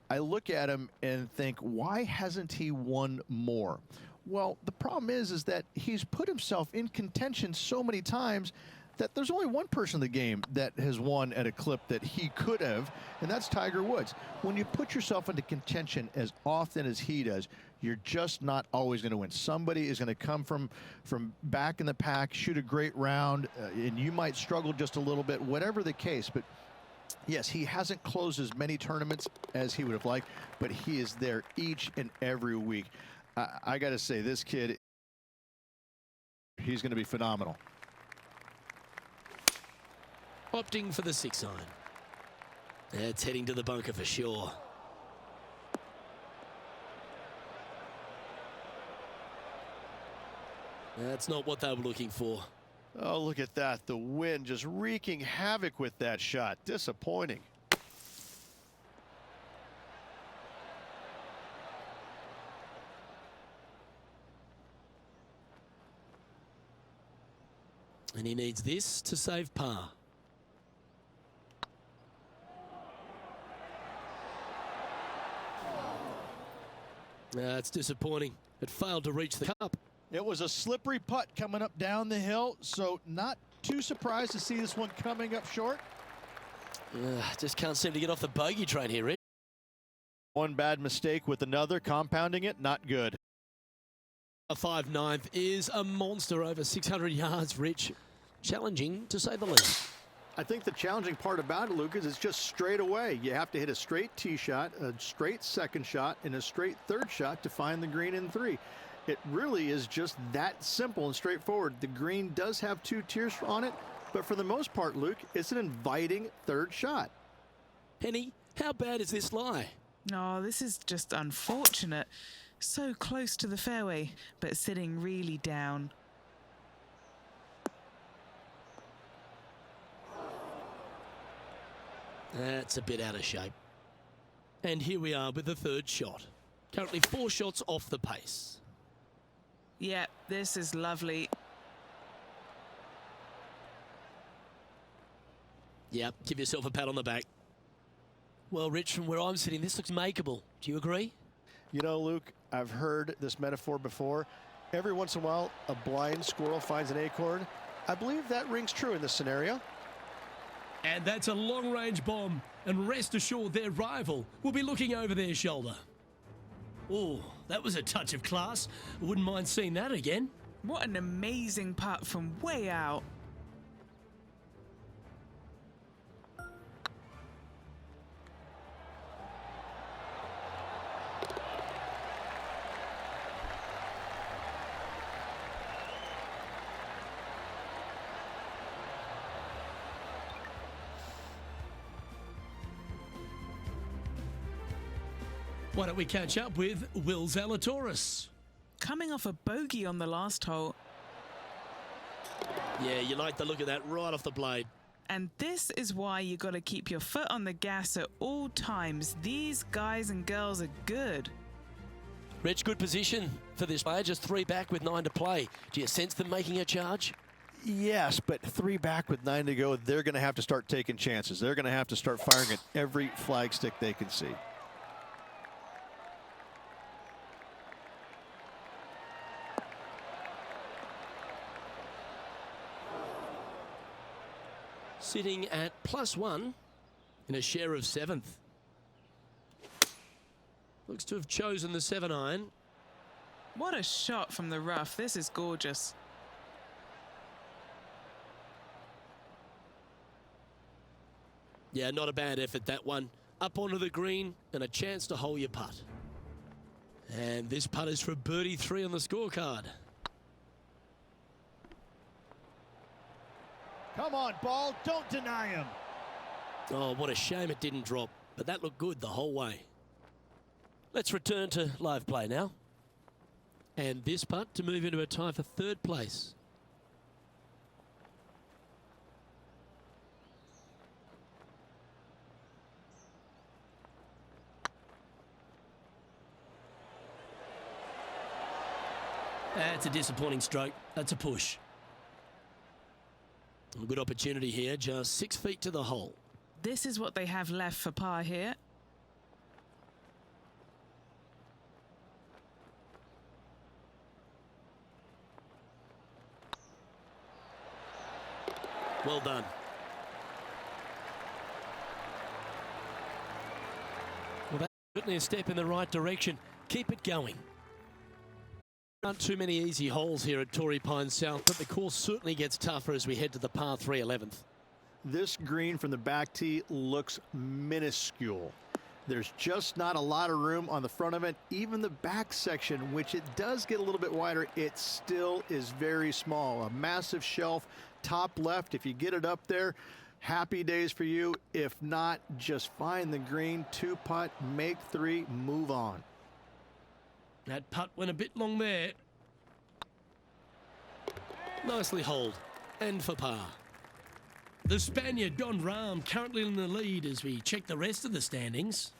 I look at him and think, why hasn't he won more? Well, the problem is that he's put himself in contention so many times that there's only one person in the game that has won at a clip that he could have, and that's Tiger Woods. When you put yourself into contention as often as he does, you're just not always going to win. Somebody is going to come from back in the pack, shoot a great round, and you might struggle just a little bit, whatever the case. But yes, he hasn't closed as many tournaments as he would have liked, but he is there each and every week. I got to say, this kid, he's going to be phenomenal. Opting for the 6-iron. It's heading to the bunker for sure. That's not what they were looking for. Oh, look at that. The wind just wreaking havoc with that shot. Disappointing. And he needs this to save par. It's disappointing. It failed to reach the cup. It was a slippery putt coming up down the hill, so not too surprised to see this one coming up short. Just can't seem to get off the bogey train here, Rich. One bad mistake with another, compounding it, not good. A 5/9 is a monster over 600 yards, Rich. Challenging, to say the least. I think the challenging part about it, Luke, is it's just straight away. You have to hit a straight tee shot, a straight second shot, and a straight third shot to find the green in 3. It really is just that simple and straightforward. The green does have 2 tiers on it, but for the most part, Luke, it's an inviting third shot. Penny, how bad is this lie? Oh, this is just unfortunate. So close to the fairway, but sitting really down. That's a bit out of shape. And here we are with the third shot. Currently 4 shots off the pace. Yeah, this is lovely. Yep, give yourself a pat on the back. Well, Rich, from where I'm sitting, this looks makeable. Do you agree? You know, Luke, I've heard this metaphor before. Every once in a while, a blind squirrel finds an acorn. I believe that rings true in this scenario. And that's a long-range bomb. And rest assured, their rival will be looking over their shoulder. Oh, that was a touch of class. Wouldn't mind seeing that again. What an amazing putt from way out. Why don't we catch up with Will Zalatoris? Coming off a bogey on the last hole. Yeah, you like the look of that right off the blade. And this is why you got to keep your foot on the gas at all times. These guys and girls are good. Rich, good position for this player. Just 3 back with 9 to play. Do you sense them making a charge? Yes, but 3 back with 9 to go, they're going to have to start taking chances. They're going to have to start firing at every flag stick they can see. Sitting at +1 in a share of 7th. Looks to have chosen the 7-iron. What a shot from the rough. This is gorgeous. Yeah, not a bad effort, that one. Up onto the green and a chance to hole your putt. And this putt is for birdie 3 on the scorecard. Come on, ball. Don't deny him. Oh, what a shame it didn't drop. But that looked good the whole way. Let's return to live play now. And this putt to move into a tie for 3rd place. That's a disappointing stroke. That's a push. A good opportunity here, just 6 feet to the hole. This is what they have left for par here. Well done. Well, that's certainly a step in the right direction. Keep it going. Aren't too many easy holes here at Torrey Pines South, but the course certainly gets tougher as we head to the par 3 11th. This green from the back tee looks minuscule. There's just not a lot of room on the front of it. Even the back section, which it does get a little bit wider, it still is very small. A massive shelf, top left. If you get it up there, happy days for you. If not, just find the green, 2-putt, make 3, move on. That putt went a bit long there. Nicely holed. And for par. The Spaniard, Jon Rahm, currently in the lead as we check the rest of the standings.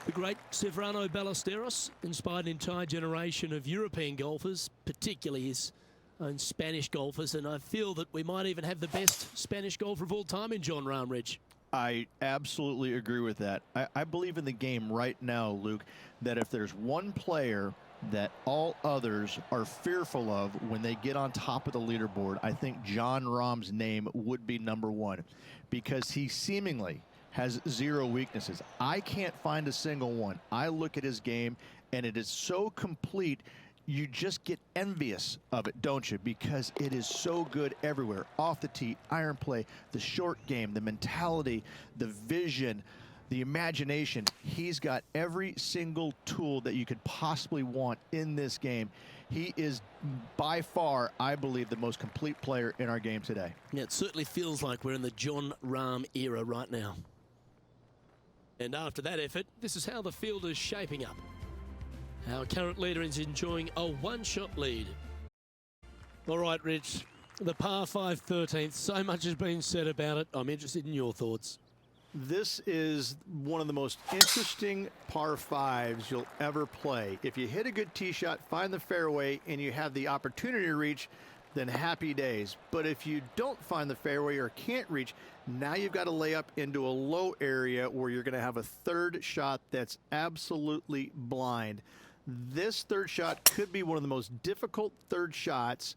The great Ceferano Ballesteros inspired an entire generation of European golfers, particularly his own Spanish golfers, and I feel that we might even have the best Spanish golfer of all time in Jon Rahm, Rich. I absolutely agree with that. I believe in the game right now, Luke, that if there's one player that all others are fearful of when they get on top of the leaderboard, I think Jon Rahm's name would be number one, because he seemingly has zero weaknesses. I can't find a single one. I look at his game, and it is so complete, you just get envious of it, don't you? Because it is so good everywhere. Off the tee, iron play, the short game, the mentality, the vision, the imagination. He's got every single tool that you could possibly want in this game. He is by far, I believe, the most complete player in our game today. Yeah, it certainly feels like we're in the Jon Rahm era right now. And after that effort, this is how the field is shaping up. Our current leader is enjoying a one-shot lead. All right, Rich, the par 5 13th, so much has been said about it. I'm interested in your thoughts. This is one of the most interesting par 5s you'll ever play. If you hit a good tee shot, find the fairway, and you have the opportunity to reach, then happy days. But if you don't find the fairway or can't reach, now you've got to lay up into a low area where you're going to have a third shot that's absolutely blind. This third shot could be one of the most difficult third shots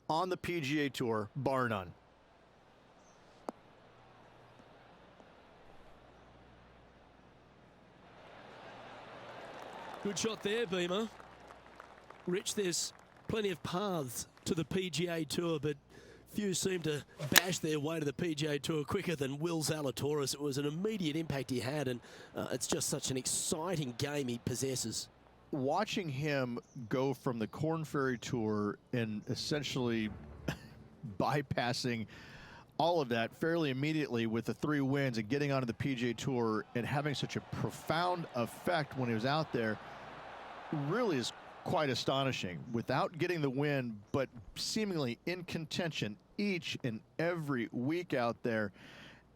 on the PGA Tour, bar none. Good shot there, Beamer. Rich, there's plenty of paths to the PGA Tour, but few seem to bash their way to the PGA Tour quicker than Will Zalatoris. It was an immediate impact he had, and it's just such an exciting game he possesses. Watching him go from the Korn Ferry Tour and essentially bypassing all of that fairly immediately with the 3 wins and getting onto the PGA Tour and having such a profound effect when he was out there really is quite astonishing. Without getting the win, but seemingly in contention each and every week out there,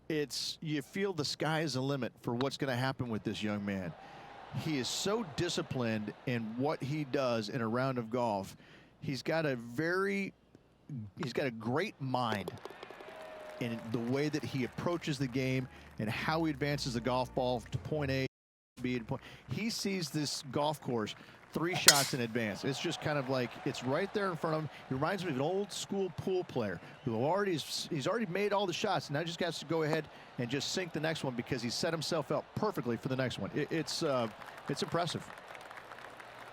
you feel the sky is the limit for what's going to happen with this young man. He is so disciplined in what he does in a round of golf. He's got a great mind in the way that he approaches the game and how he advances the golf ball to point A, B, to point. He sees this golf course 3 shots in advance. It's just kind of like it's right there in front of him. He reminds me of an old school pool player who he's already made all the shots. Now just has to go ahead and just sink the next one because he set himself up perfectly for the next one. It's impressive.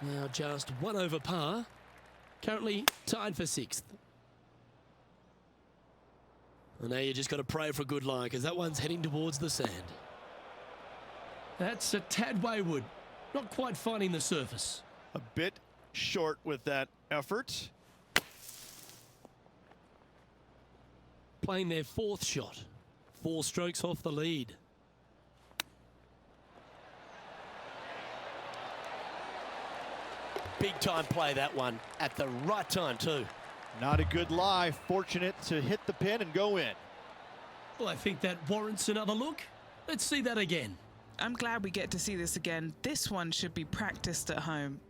Now just 1 over par. Currently tied for 6th. And now you just got to pray for good lie because that one's heading towards the sand. That's a tad wayward. Not quite finding the surface. A bit short with that effort. Playing their 4th shot. 4 strokes off the lead. Big time play, that one. At the right time too. Not a good lie. Fortunate to hit the pin and go in. Well, I think that warrants another look. Let's see that again. I'm glad we get to see this again. This one should be practiced at home.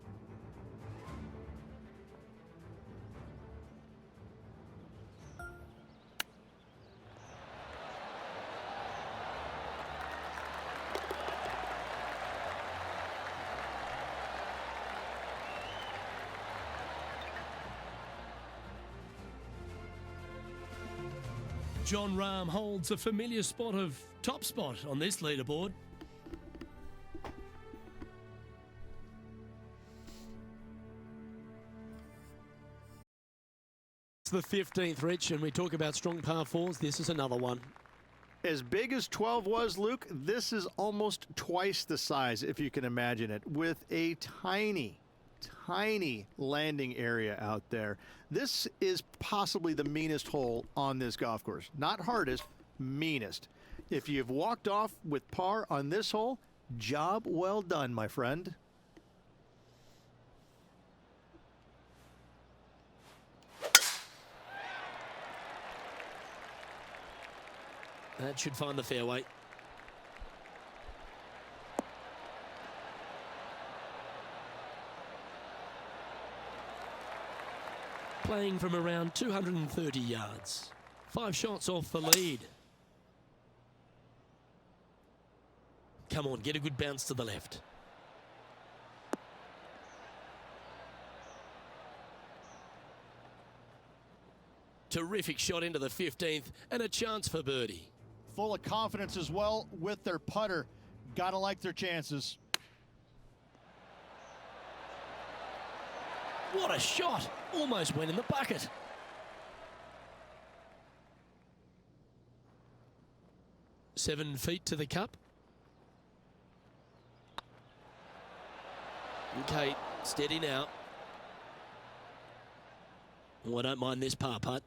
Jon Rahm holds a familiar spot of top spot on this leaderboard. It's the 15th, Rich, and we talk about strong par 4s. This is another one. As big as 12 was, Luke, this is almost twice the size, if you can imagine it, with a tiny landing area out there. This is possibly the meanest hole on this golf course. Not hardest, meanest. If you've walked off with par on this hole, job well done, my friend. That should find the fairway. playing from around 230 yards. 5 shots off the lead. Come on, get a good bounce to the left. Terrific shot into the 15th and a chance for birdie. Full of confidence as well with their putter. Gotta like their chances. What a shot! Almost went in the bucket. Seven feet to the cup. Okay, steady now. Oh, I don't mind this par putt.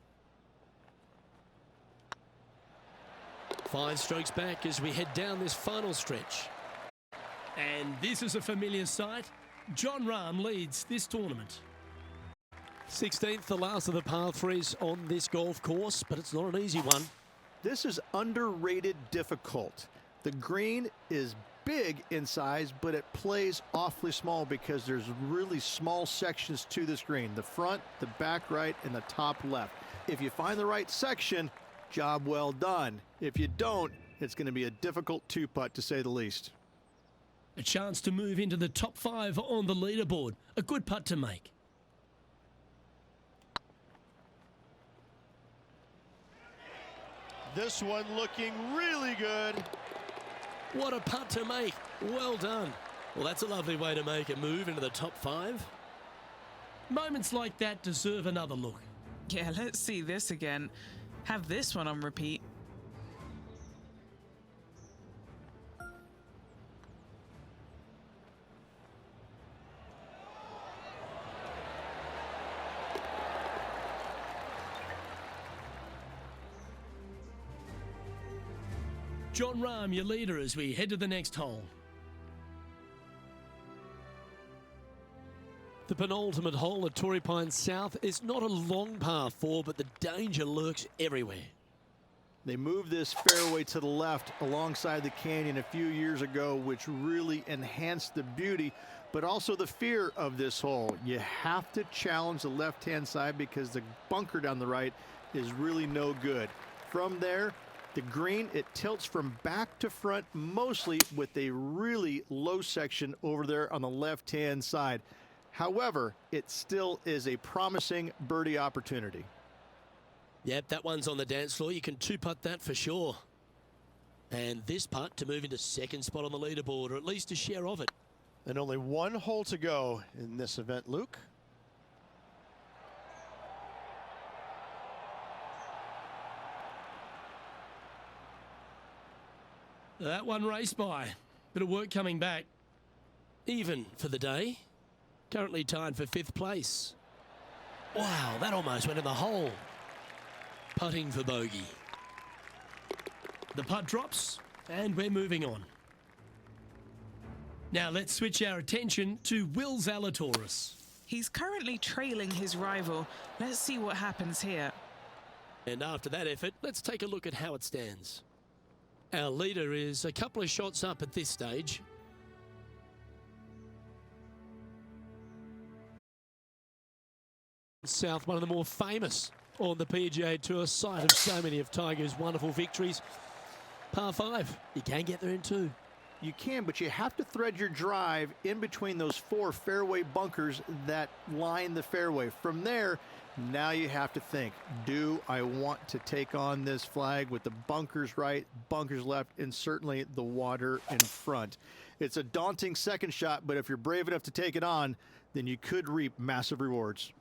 5 strokes back as we head down this final stretch. And this is a familiar sight. Jon Rahm leads this tournament. 16th, the last of the par 3s on this golf course, but it's not an easy one. This is underrated difficult. The green is big in size, but it plays awfully small because there's really small sections to this green. The front, the back right, and the top left. If you find the right section, job well done. If you don't, it's going to be a difficult 2-putt to say the least. A chance to move into the top 5 on the leaderboard. A good putt to make. This one looking really good. What a putt to make. Well done. Well, that's a lovely way to make a move into the top 5. Moments like that deserve another look. Yeah, let's see this again. Have this one on repeat. Jon Rahm, your leader, as we head to the next hole. The penultimate hole at Torrey Pines South is not a long par 4, but the danger lurks everywhere. They moved this fairway to the left alongside the canyon a few years ago, which really enhanced the beauty, but also the fear of this hole. You have to challenge the left-hand side because the bunker down the right is really no good. From there, the green, it tilts from back to front mostly with a really low section over there on the left-hand side. However, it still is a promising birdie opportunity. Yep, that one's on the dance floor. You can 2-putt that for sure. And this putt to move into 2nd spot on the leaderboard, or at least a share of it. And only 1 hole to go in this event, Luke. That one raced by. Bit of work coming back. Even for the day. Currently tied for 5th place. Wow, that almost went in the hole. Putting for bogey. The putt drops, and we're moving on. Now let's switch our attention to Will Zalatoris. He's currently trailing his rival. Let's see what happens here. And after that effort, let's take a look at how it stands. Our leader is a couple of shots up at this stage. South, one of the more famous on the PGA Tour, site of so many of Tiger's wonderful victories. Par 5, you can get there in 2. You can, but you have to thread your drive in between those 4 fairway bunkers that line the fairway. From there, now you have to think, do I want to take on this flag with the bunkers right, bunkers left, and certainly the water in front? It's a daunting second shot, but if you're brave enough to take it on, then you could reap massive rewards.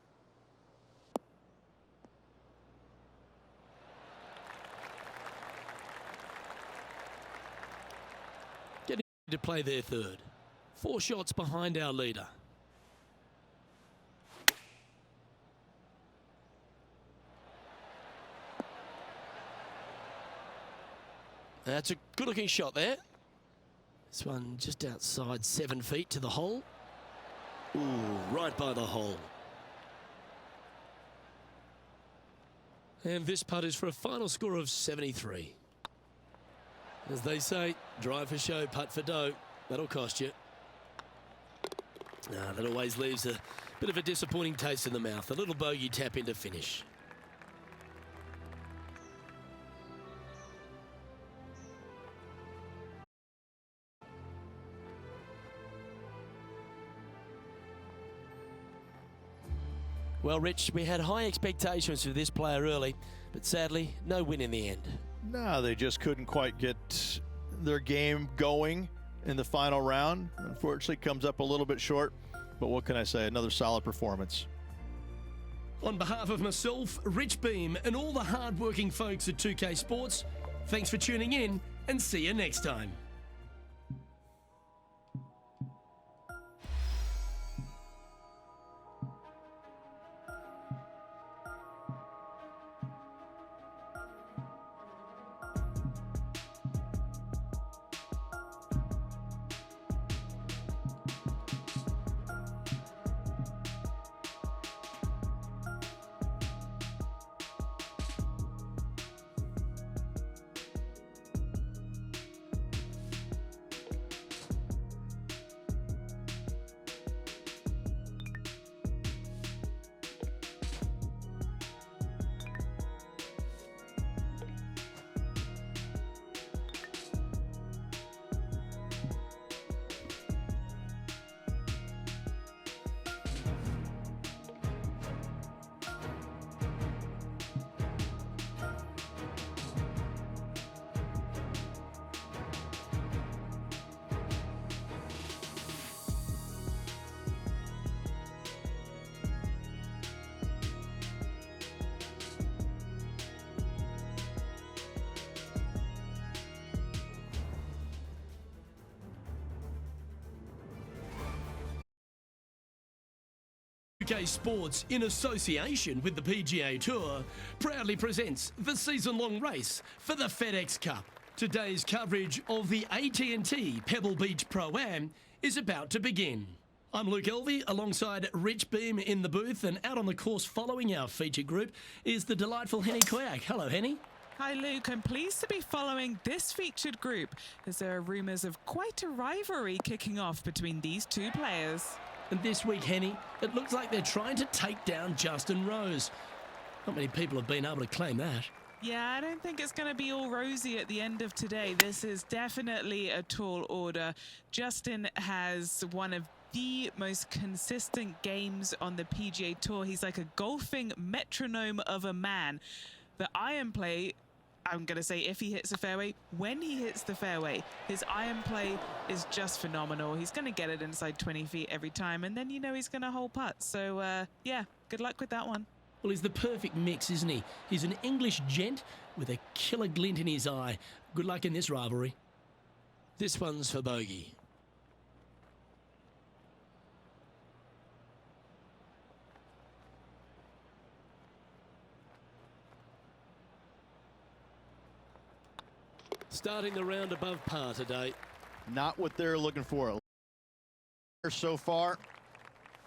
Getting to play their 3rd. 4 shots behind our leader. That's a good-looking shot there. This one just outside 7 feet to the hole. Ooh, right by the hole. And this putt is for a final score of 73. As they say, drive for show, putt for dough. That'll cost you. That always leaves a Bit of a disappointing taste in the mouth. A little bogey tap into finish. Well, Rich, we had high expectations for this player early, but sadly, no win in the end. No, they just couldn't quite get their game going in the final round. Unfortunately, comes up a little bit short, but what can I say? Another solid performance. On behalf of myself, Rich Beem, and all the hard-working folks at 2K Sports, thanks for tuning in, and see you next time. UK Sports, in association with the PGA Tour, proudly presents the season-long race for the FedEx Cup. Today's coverage of the AT&T Pebble Beach Pro-Am is about to begin. I'm Luke Elvey, alongside Rich Beem in the booth, and out on the course following our featured group is the delightful Henny Quack. Hello, Henny. Hi Luke, I'm pleased to be following this featured group as there are rumours of quite a rivalry kicking off between these two players. And this week, Henny, it looks like they're trying to take down Justin Rose. Not many people have been able to claim that. Yeah, I don't think it's going to be all rosy at the end of today. This is definitely a tall order. Justin has one of the most consistent games on the PGA Tour. He's like a golfing metronome of a man. The iron play, I'm going to say if he hits the fairway, when he hits the fairway, his iron play is just phenomenal. He's going to get it inside 20 feet every time, and then you know he's going to hole putt. So, yeah, good luck with that one. Well, he's the perfect mix, isn't he? He's an English gent with a killer glint in his eye. Good luck in this rivalry. This one's for bogey. Starting the round above par today. Not what they're looking for so far.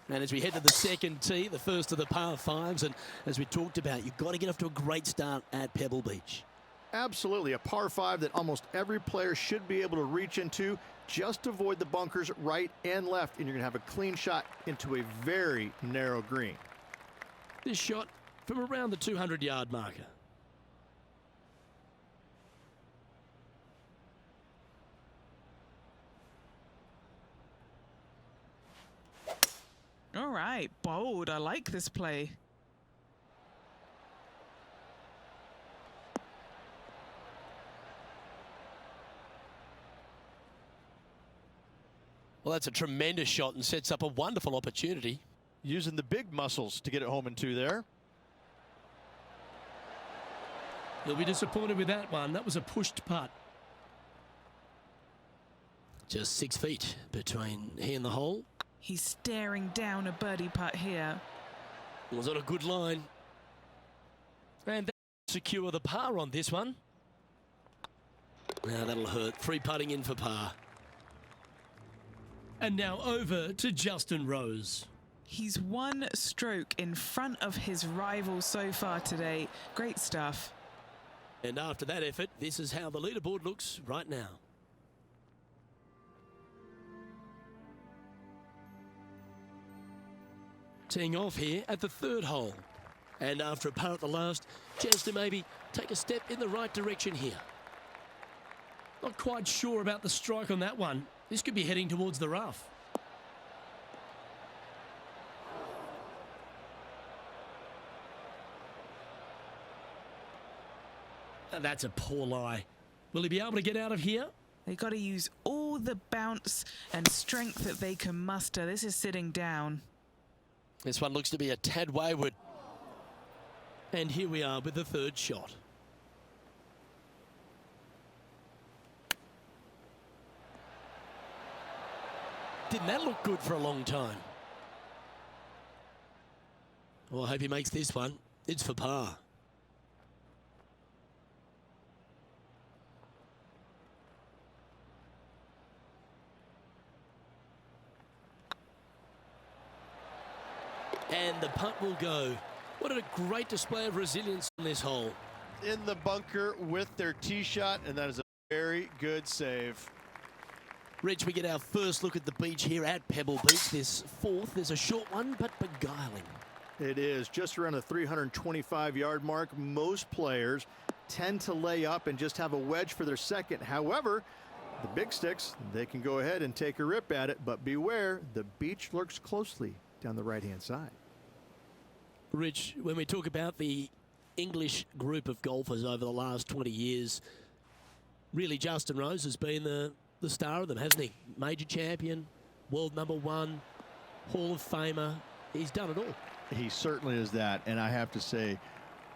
And as we head to the second tee, the first of the par fives, and as we talked about, you've got to get off to a great start at Pebble Beach. Absolutely, a par 5 that almost every player should be able to reach into. Just avoid the bunkers right and left, and you're going to have a clean shot into a very narrow green. This shot from around the 200-yard marker. All right, bold. I like this play. Well, that's a tremendous shot and sets up a wonderful opportunity. Using the big muscles to get it home in two there. He'll be disappointed with that one. That was a pushed putt. Just 6 feet between he and the hole. He's staring down a birdie putt here. Was on a good line. And that secure the par on this one. Now that'll hurt. Free putting in for par. And now over to Justin Rose. He's one stroke in front of his rival so far today. Great stuff. And after that effort, this is how the leaderboard looks right now. Teeing off here at the third hole. And after a par at the last, chance to maybe take a step in the right direction here. Not quite sure about the strike on that one. This could be heading towards the rough. And that's a poor lie. Will he be able to get out of here? They got to use all the bounce and strength that they can muster. This is sitting down. This one looks to be a tad wayward. And here we are with the third shot. Didn't that look good for a long time? Well, I hope he makes this one. It's for par. And the putt will go. What a great display of resilience on this hole. In the bunker with their tee shot, and that is a very good save. Rich, we get our first look at the beach here at Pebble Beach. This fourth is a short one, but beguiling. It is just around the 325-yard mark. Most players tend to lay up and just have a wedge for their second. However, the big sticks, they can go ahead and take a rip at it, but beware, the beach lurks closely down the right-hand side. Rich, when we talk about the English group of golfers over the last 20 years, really Justin Rose has been the star of them, hasn't he? Major champion, world #1, Hall of Famer. He's done it all. He certainly is that, and I have to say,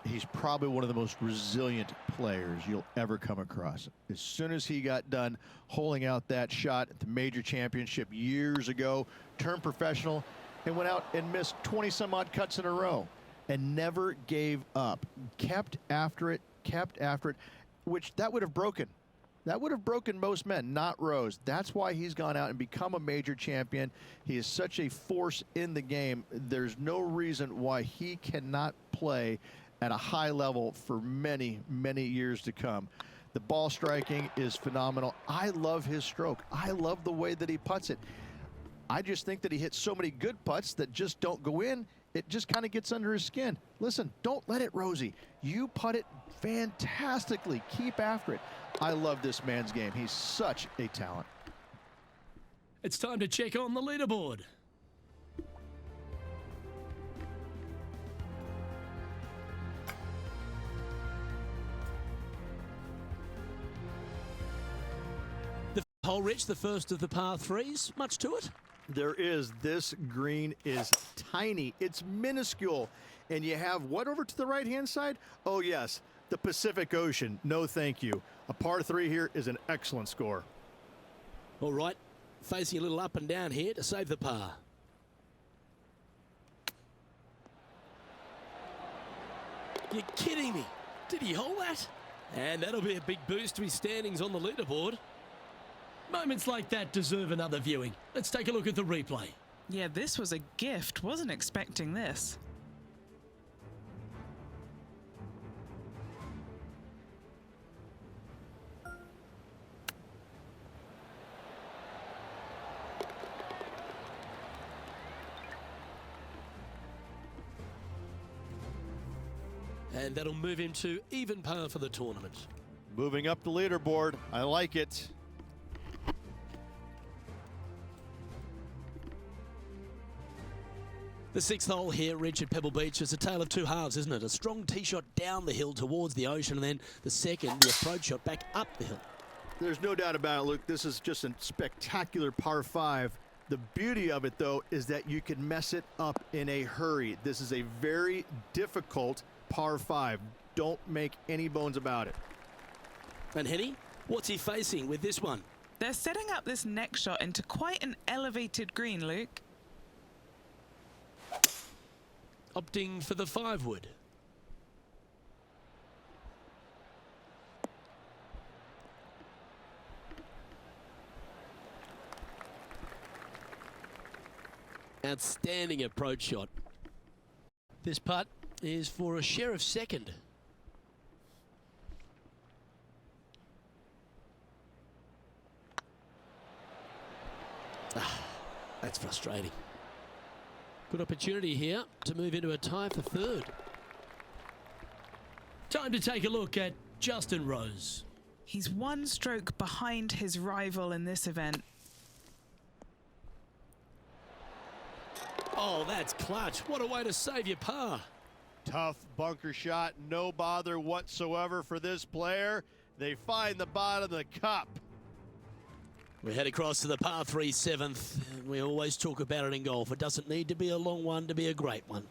he's probably one of the most resilient players you'll ever come across. As soon as he got done holing out that shot at the major championship years ago, turned professional, and went out and missed 20-some-odd cuts in a row and never gave up. Kept after it, which that would have broken. That would have broken most men, not Rose. That's why he's gone out and become a major champion. He is such a force in the game. There's no reason why he cannot play at a high level for many, many years to come. The ball striking is phenomenal. I love his stroke. I love the way that he putts it. I just think that he hits so many good putts that just don't go in. It just kind of gets under his skin. Listen, don't let it, Rosie. You putt it fantastically. Keep after it. I love this man's game. He's such a talent. It's time to check on the leaderboard. The hole, Rich, the first of the par threes. Much to it. There is. This green is tiny. It's minuscule. And you have what over to the right-hand side? Oh, yes, the Pacific Ocean. No, thank you. A par 3 here is an excellent score. All right, facing a little up and down here to save the par. You're kidding me. Did he hole that? And that'll be a big boost to his standings on the leaderboard. Moments like that deserve another viewing. Let's take a look at the replay. Yeah, this was a gift. Wasn't expecting this. And that'll move him to even par for the tournament. Moving up the leaderboard. I like it. The sixth hole here, Rich, at Pebble Beach, is a tale of two halves, isn't it? A strong tee shot down the hill towards the ocean, and then the second, the approach shot back up the hill. There's no doubt about it, Luke. This is just a spectacular par 5. The beauty of it, though, is that you can mess it up in a hurry. This is a very difficult par 5. Don't make any bones about it. And Henny, what's he facing with this one? They're setting up this next shot into quite an elevated green, Luke. Opting for the 5-wood. Outstanding approach shot. This putt is for a share of second. That's frustrating. Good opportunity here to move into a tie for third. Time to take a look at Justin Rose. He's one stroke behind his rival in this event. Oh, that's clutch. What a way to save your par. Tough bunker shot, no bother whatsoever for this player. They find the bottom of the cup. We head across to the par 3 7th. We always talk about it in golf. It doesn't need to be a long one to be a great one.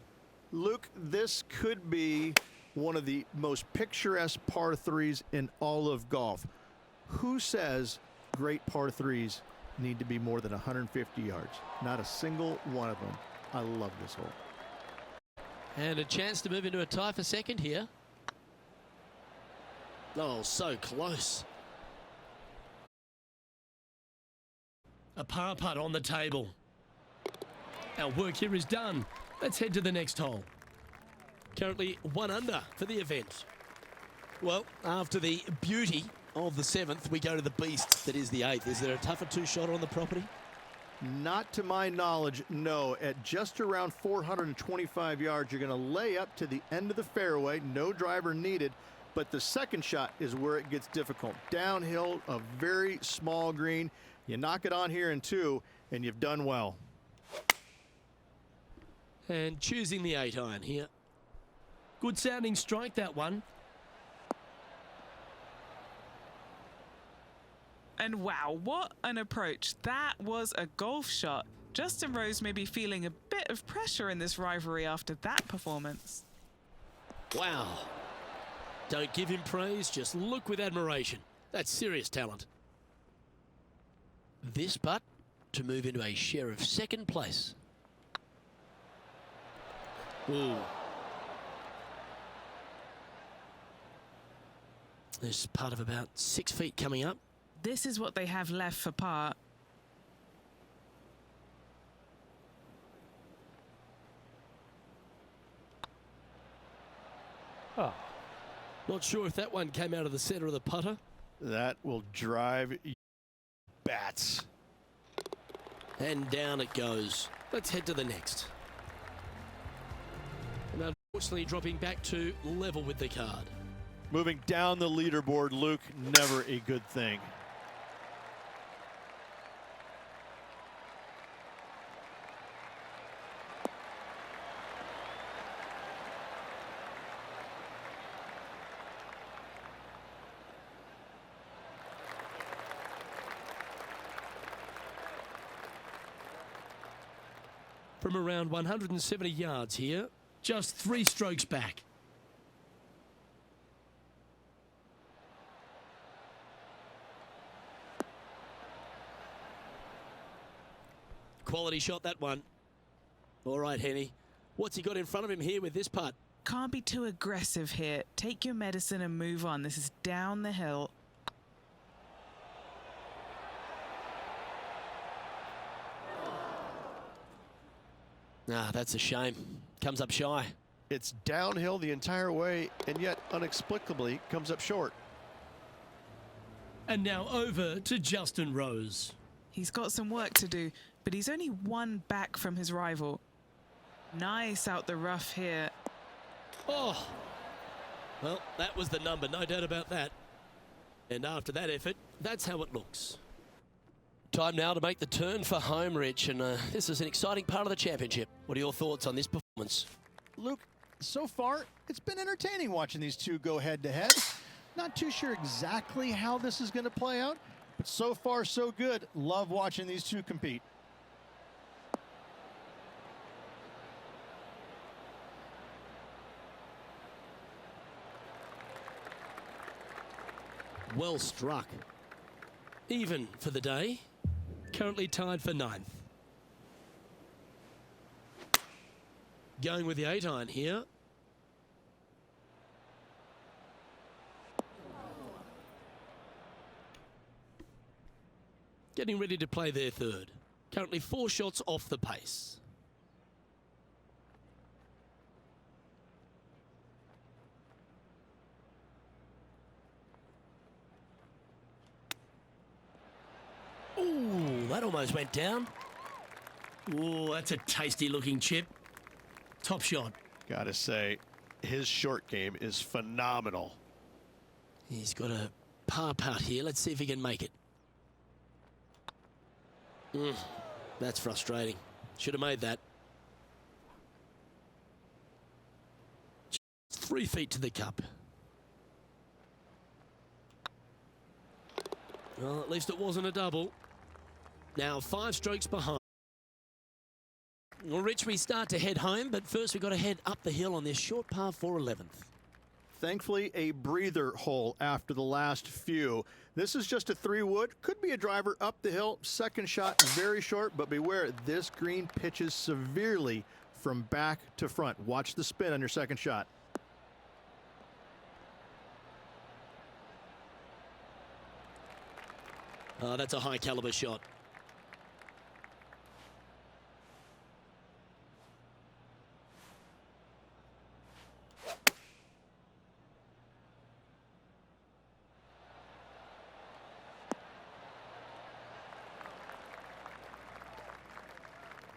Luke, this could be one of the most picturesque par threes in all of golf. Who says great par threes need to be more than 150 yards? Not a single one of them. I love this hole. And a chance to move into a tie for second here. Oh, so close. A par putt on the table. Our work here is done. Let's head to the next hole. Currently 1 under for the event. Well, after the beauty of the 7th, we go to the beast that is the 8th. Is there a tougher 2-shot on the property? Not to my knowledge, no. At just around 425 yards, you're going to lay up to the end of the fairway. No driver needed. But the second shot is where it gets difficult. Downhill, a very small green. You knock it on here in 2, and you've done well. And choosing the 8-iron here. Good sounding strike, that one. And wow, what an approach. That was a golf shot. Justin Rose may be feeling a bit of pressure in this rivalry after that performance. Wow. Don't give him praise, just look with admiration. That's serious talent. This putt to move into a share of second place. Ooh. This putt of about 6 feet coming up. This is what they have left for par. Oh. Not sure if that one came out of the center of the putter. That will drive bats. And down it goes. Let's head to the next. And unfortunately dropping back to level with the card. Moving down the leaderboard, Luke, never a good thing. From around 170 yards here, just 3 strokes back. Quality shot, that one. All right, Henny. What's he got in front of him here with this putt? Can't be too aggressive here. Take your medicine and move on. This is down the hill. Ah, that's a shame. Comes up shy. It's downhill the entire way, and yet inexplicably comes up short. And now over to Justin Rose. He's got some work to do, but he's only 1 back from his rival. Nice out the rough here. Oh, well, that was the number, no doubt about that. And after that effort, that's how it looks. Time now to make the turn for home, Rich, and this is an exciting part of the championship. What are your thoughts on this performance? Luke, so far, it's been entertaining watching these two go head-to-head. Not too sure exactly how this is going to play out, but so far, so good. Love watching these two compete. Well struck. Even for the day. Currently tied for 9th. Going with the 8-iron here. Getting ready to play their third. Currently 4 shots off the pace. Ooh, that almost went down. Oh, that's a tasty looking chip. Top shot. Gotta say, his short game is phenomenal. He's got a par putt here. Let's see if he can make it. That's frustrating. Should have made that. 3 feet to the cup. Well, at least it wasn't a double. Now 5 strokes behind. Well, Rich, we start to head home, but first we've got to head up the hill on this short par 4 11th. Thankfully, a breather hole after the last few. This is just a 3-wood. Could be a driver up the hill. Second shot, very short, but beware, this green pitches severely from back to front. Watch the spin on your second shot. That's a high caliber shot.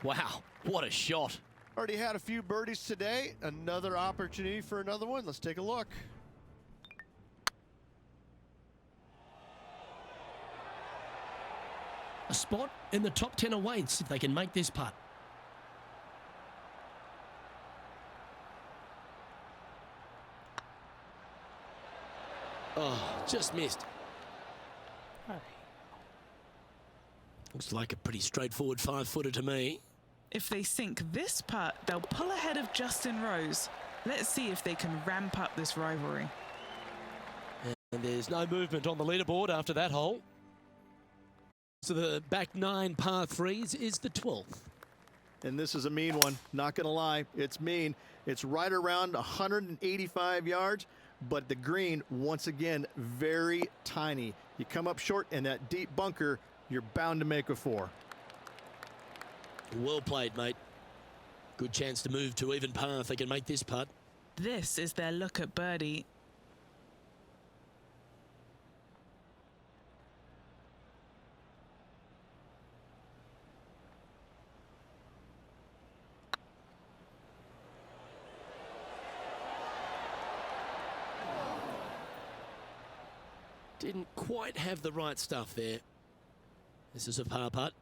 Wow, what a shot. Already had a few birdies today. Another opportunity for another one. Let's take a look. A spot in the top 10 awaits if they can make this putt. Oh, just missed. Looks like a pretty straightforward 5-footer to me. If they sink this putt, they'll pull ahead of Justin Rose. Let's see if they can ramp up this rivalry. And there's no movement on the leaderboard after that hole. So the back 9 par 3s is the 12th. And this is a mean one, not gonna lie, it's mean. It's right around 185 yards, but the green, once again, very tiny. You come up short in that deep bunker, you're bound to make a 4. Well played, mate. Good chance to move to even par if they can make this putt. This is their look at birdie. Didn't quite have the right stuff there. This is a par putt.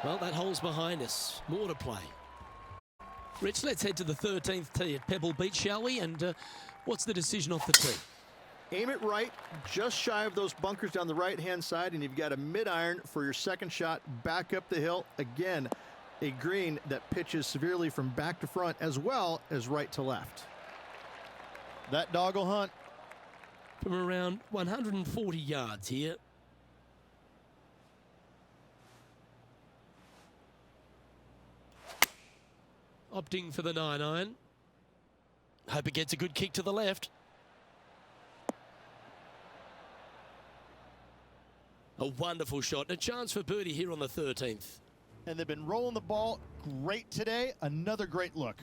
Well, that hole's behind us. More to play. Rich, let's head to the 13th tee at Pebble Beach, shall we? And what's the decision off the tee? Aim it right, just shy of those bunkers down the right-hand side, and you've got a mid-iron for your second shot back up the hill. Again, a green that pitches severely from back to front as well as right to left. That dog will hunt. From around 140 yards here. Opting for the 9-iron. Hope it gets a good kick to the left. A wonderful shot. A chance for birdie here on the 13th. And they've been rolling the ball great today. Another great look.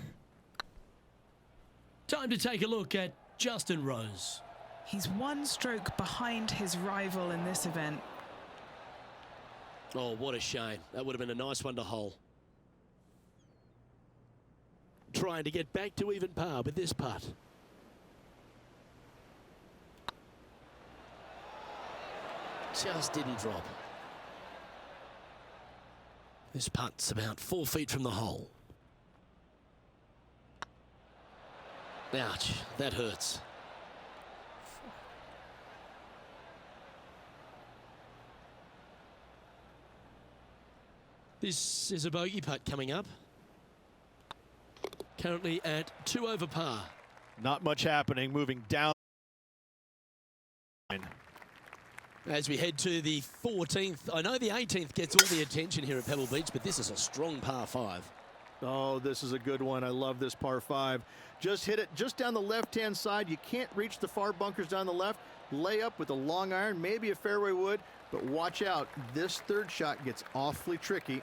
Time to take a look at Justin Rose. He's 1 stroke behind his rival in this event. Oh, what a shame. That would have been a nice one to hole. Trying to get back to even par with this putt. Just didn't drop. This putt's about 4 feet from the hole. Ouch, that hurts. This is a bogey putt coming up. Currently at 2 over par. Not much happening, moving down. As we head to the 14th, I know the 18th gets all the attention here at Pebble Beach, but this is a strong par 5. Oh, this is a good one. I love this par 5. Just hit it just down the left-hand side. You can't reach the far bunkers down the left. Lay up with a long iron, maybe a fairway wood, but watch out. This third shot gets awfully tricky.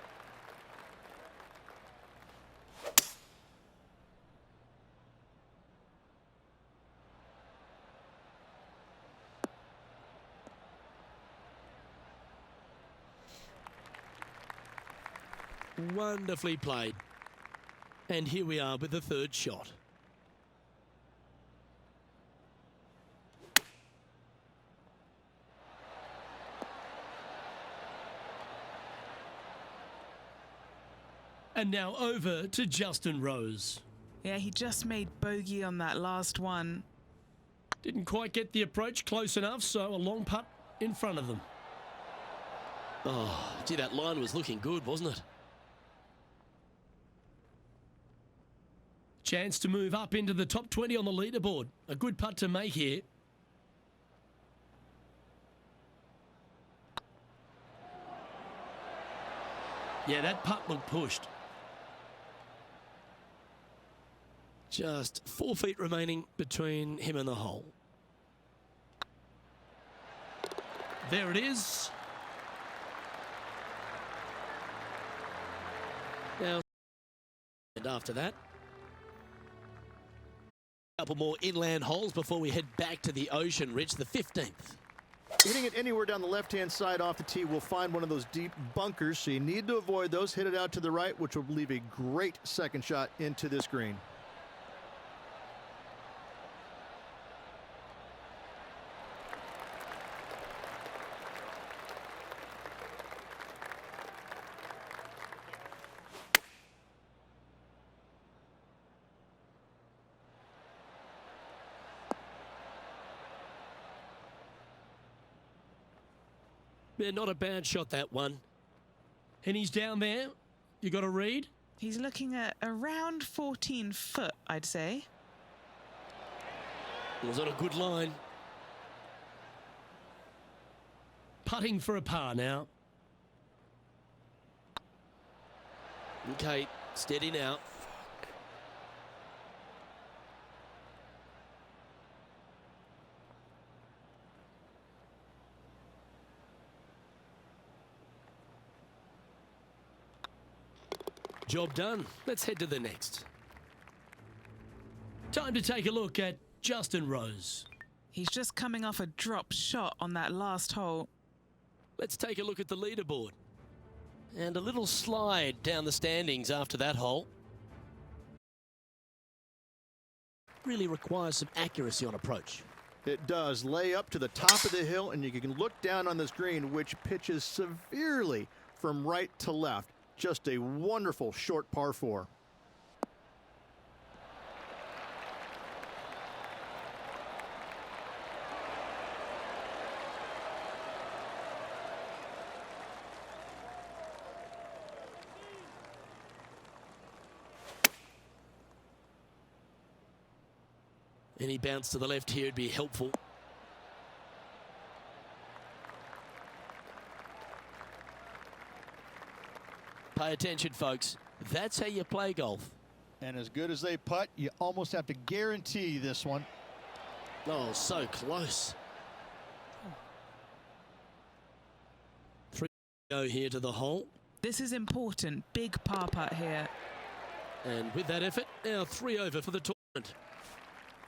Wonderfully played. And here we are with the third shot. And now over to Justin Rose. Yeah, he just made bogey on that last one. Didn't quite get the approach close enough, so a long putt in front of them. Oh, gee, that line was looking good, wasn't it? Chance to move up into the top 20 on the leaderboard. A good putt to make here. Yeah, that putt looked pushed. Just 4 feet remaining between him and the hole. There it is. Now, and after that, a couple more inland holes before we head back to the ocean, Rich, the 15th. Hitting it anywhere down the left-hand side off the tee will find one of those deep bunkers, so you need to avoid those. Hit it out to the right, which will leave a great second shot into this green. Yeah, not a bad shot, that one. And he's down there. You got a read? He's looking at around 14 foot, I'd say. Was on a good line. Putting for a par now. Okay, steady now. Job done. Let's head to the next. Time to take a look at Justin Rose. He's just coming off a drop shot on that last hole. Let's take a look at the leaderboard. And a little slide down the standings after that hole. Really requires some accuracy on approach. It does. Lay up to the top of the hill, and you can look down on this green, which pitches severely from right to left. Just a wonderful short par 4. Any bounce to the left here would be helpful. Pay attention, folks. That's how you play golf. And as good as they putt, you almost have to guarantee this one. Oh, so close. 3 go here to the hole. This is important. Big par putt here. And with that effort, now 3 over for the tournament.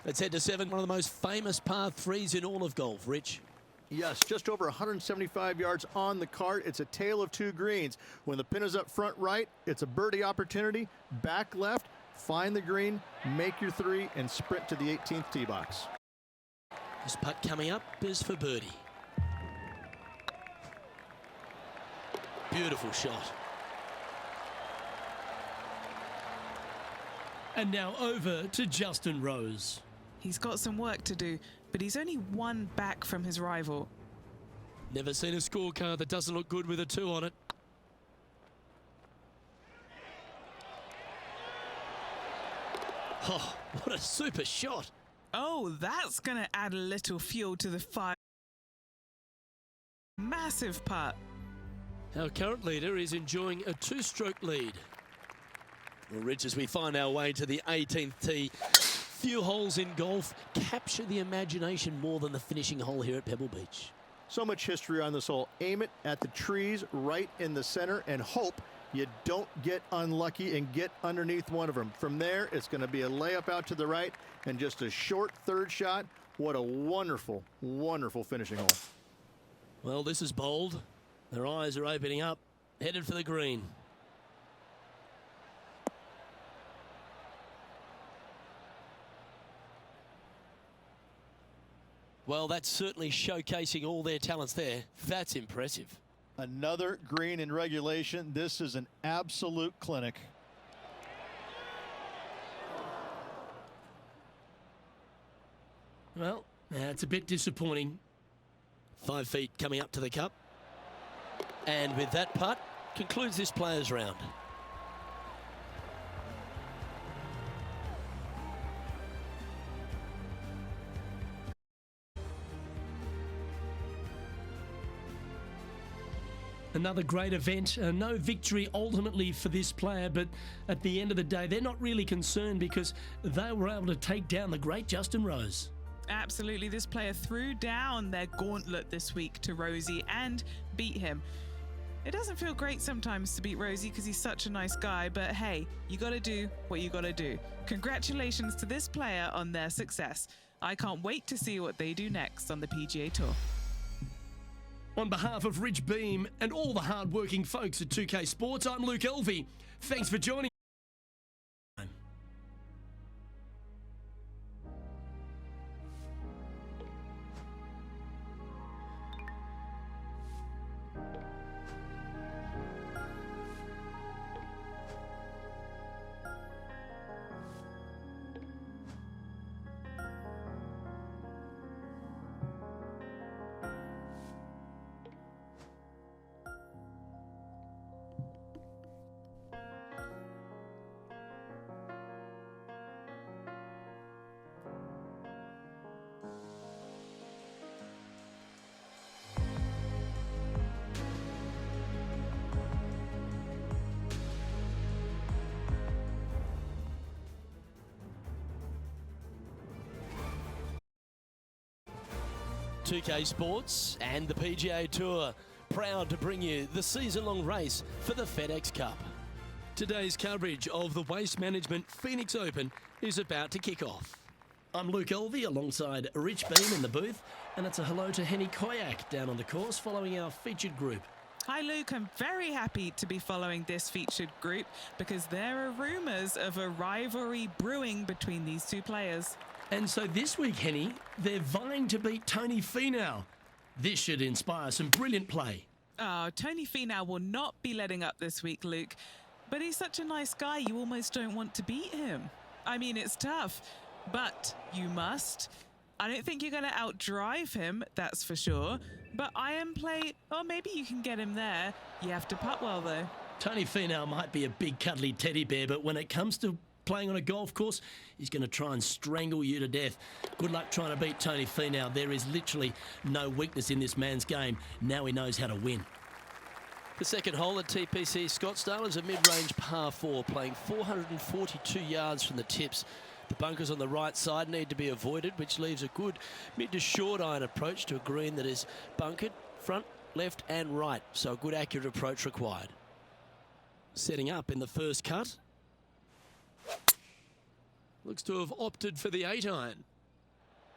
Let's head to 7, one of the most famous par 3s in all of golf, Rich. Yes, just over 175 yards on the cart. It's a tale of 2 greens. When the pin is up front right, it's a birdie opportunity. Back left, find the green, make your 3, and sprint to the 18th tee box. This putt coming up is for birdie. Beautiful shot. And now over to Justin Rose. He's got some work to do, but he's only 1 back from his rival. Never seen a scorecard that doesn't look good with a 2 on it. Oh, what a super shot. Oh, that's going to add a little fuel to the fire. Massive putt. Our current leader is enjoying a 2-stroke lead. Well, Rich, as we find our way to the 18th tee, few holes in golf capture the imagination more than the finishing hole here at Pebble Beach. So much history on this hole. Aim it at the trees right in the center and hope you don't get unlucky and get underneath one of them. From there, it's going to be a layup out to the right and just a short 3rd shot. What a wonderful, wonderful finishing hole. Well, this is bold. Their eyes are opening up, headed for the green. Well, that's certainly showcasing all their talents there. That's impressive. Another green in regulation. This is an absolute clinic. Well, that's a bit disappointing. 5 feet coming up to the cup. And with that putt, concludes this player's round. Another great event. No victory ultimately for this player, but at the end of the day, they're not really concerned because they were able to take down the great Justin Rose. Absolutely, this player threw down their gauntlet this week to Rosie and beat him. It doesn't feel great sometimes to beat Rosie because he's such a nice guy, but hey, you gotta do what you gotta do. Congratulations to this player on their success. I can't wait to see what they do next on the PGA Tour. On behalf of Rich Beam and all the hard-working folks at 2K Sports, I'm Luke Elvey. Thanks for joining. .2K Sports and the PGA Tour, proud to bring you the season-long race for the FedEx Cup. Today's coverage of the Waste Management Phoenix Open is about to kick off. I'm Luke Elvey alongside Rich Beam in the booth, and it's a hello to Henny Koyak down on the course following our featured group. Hi Luke, I'm very happy to be following this featured group because there are rumours of a rivalry brewing between these two players. And so this week, Henny, they're vying to beat Tony Finau. This should inspire some brilliant play. Oh, Tony Finau will not be letting up this week, Luke. But he's such a nice guy, you almost don't want to beat him. I mean, it's tough, but you must. I don't think you're going to outdrive him, that's for sure. But iron play, or maybe you can get him there. You have to putt well, though. Tony Finau might be a big cuddly teddy bear, but when it comes to playing on a golf course, he's going to try and strangle you to death. Good luck trying to beat Tony Finau. There is literally no weakness in this man's game. Now he knows how to win. The second hole at TPC Scottsdale is a mid-range par 4, playing 442 yards from the tips. The bunkers on the right side need to be avoided, which leaves a good mid to short iron approach to a green that is bunkered front, left and right. So a good accurate approach required. Setting up in the first cut. Looks to have opted for the 8-iron.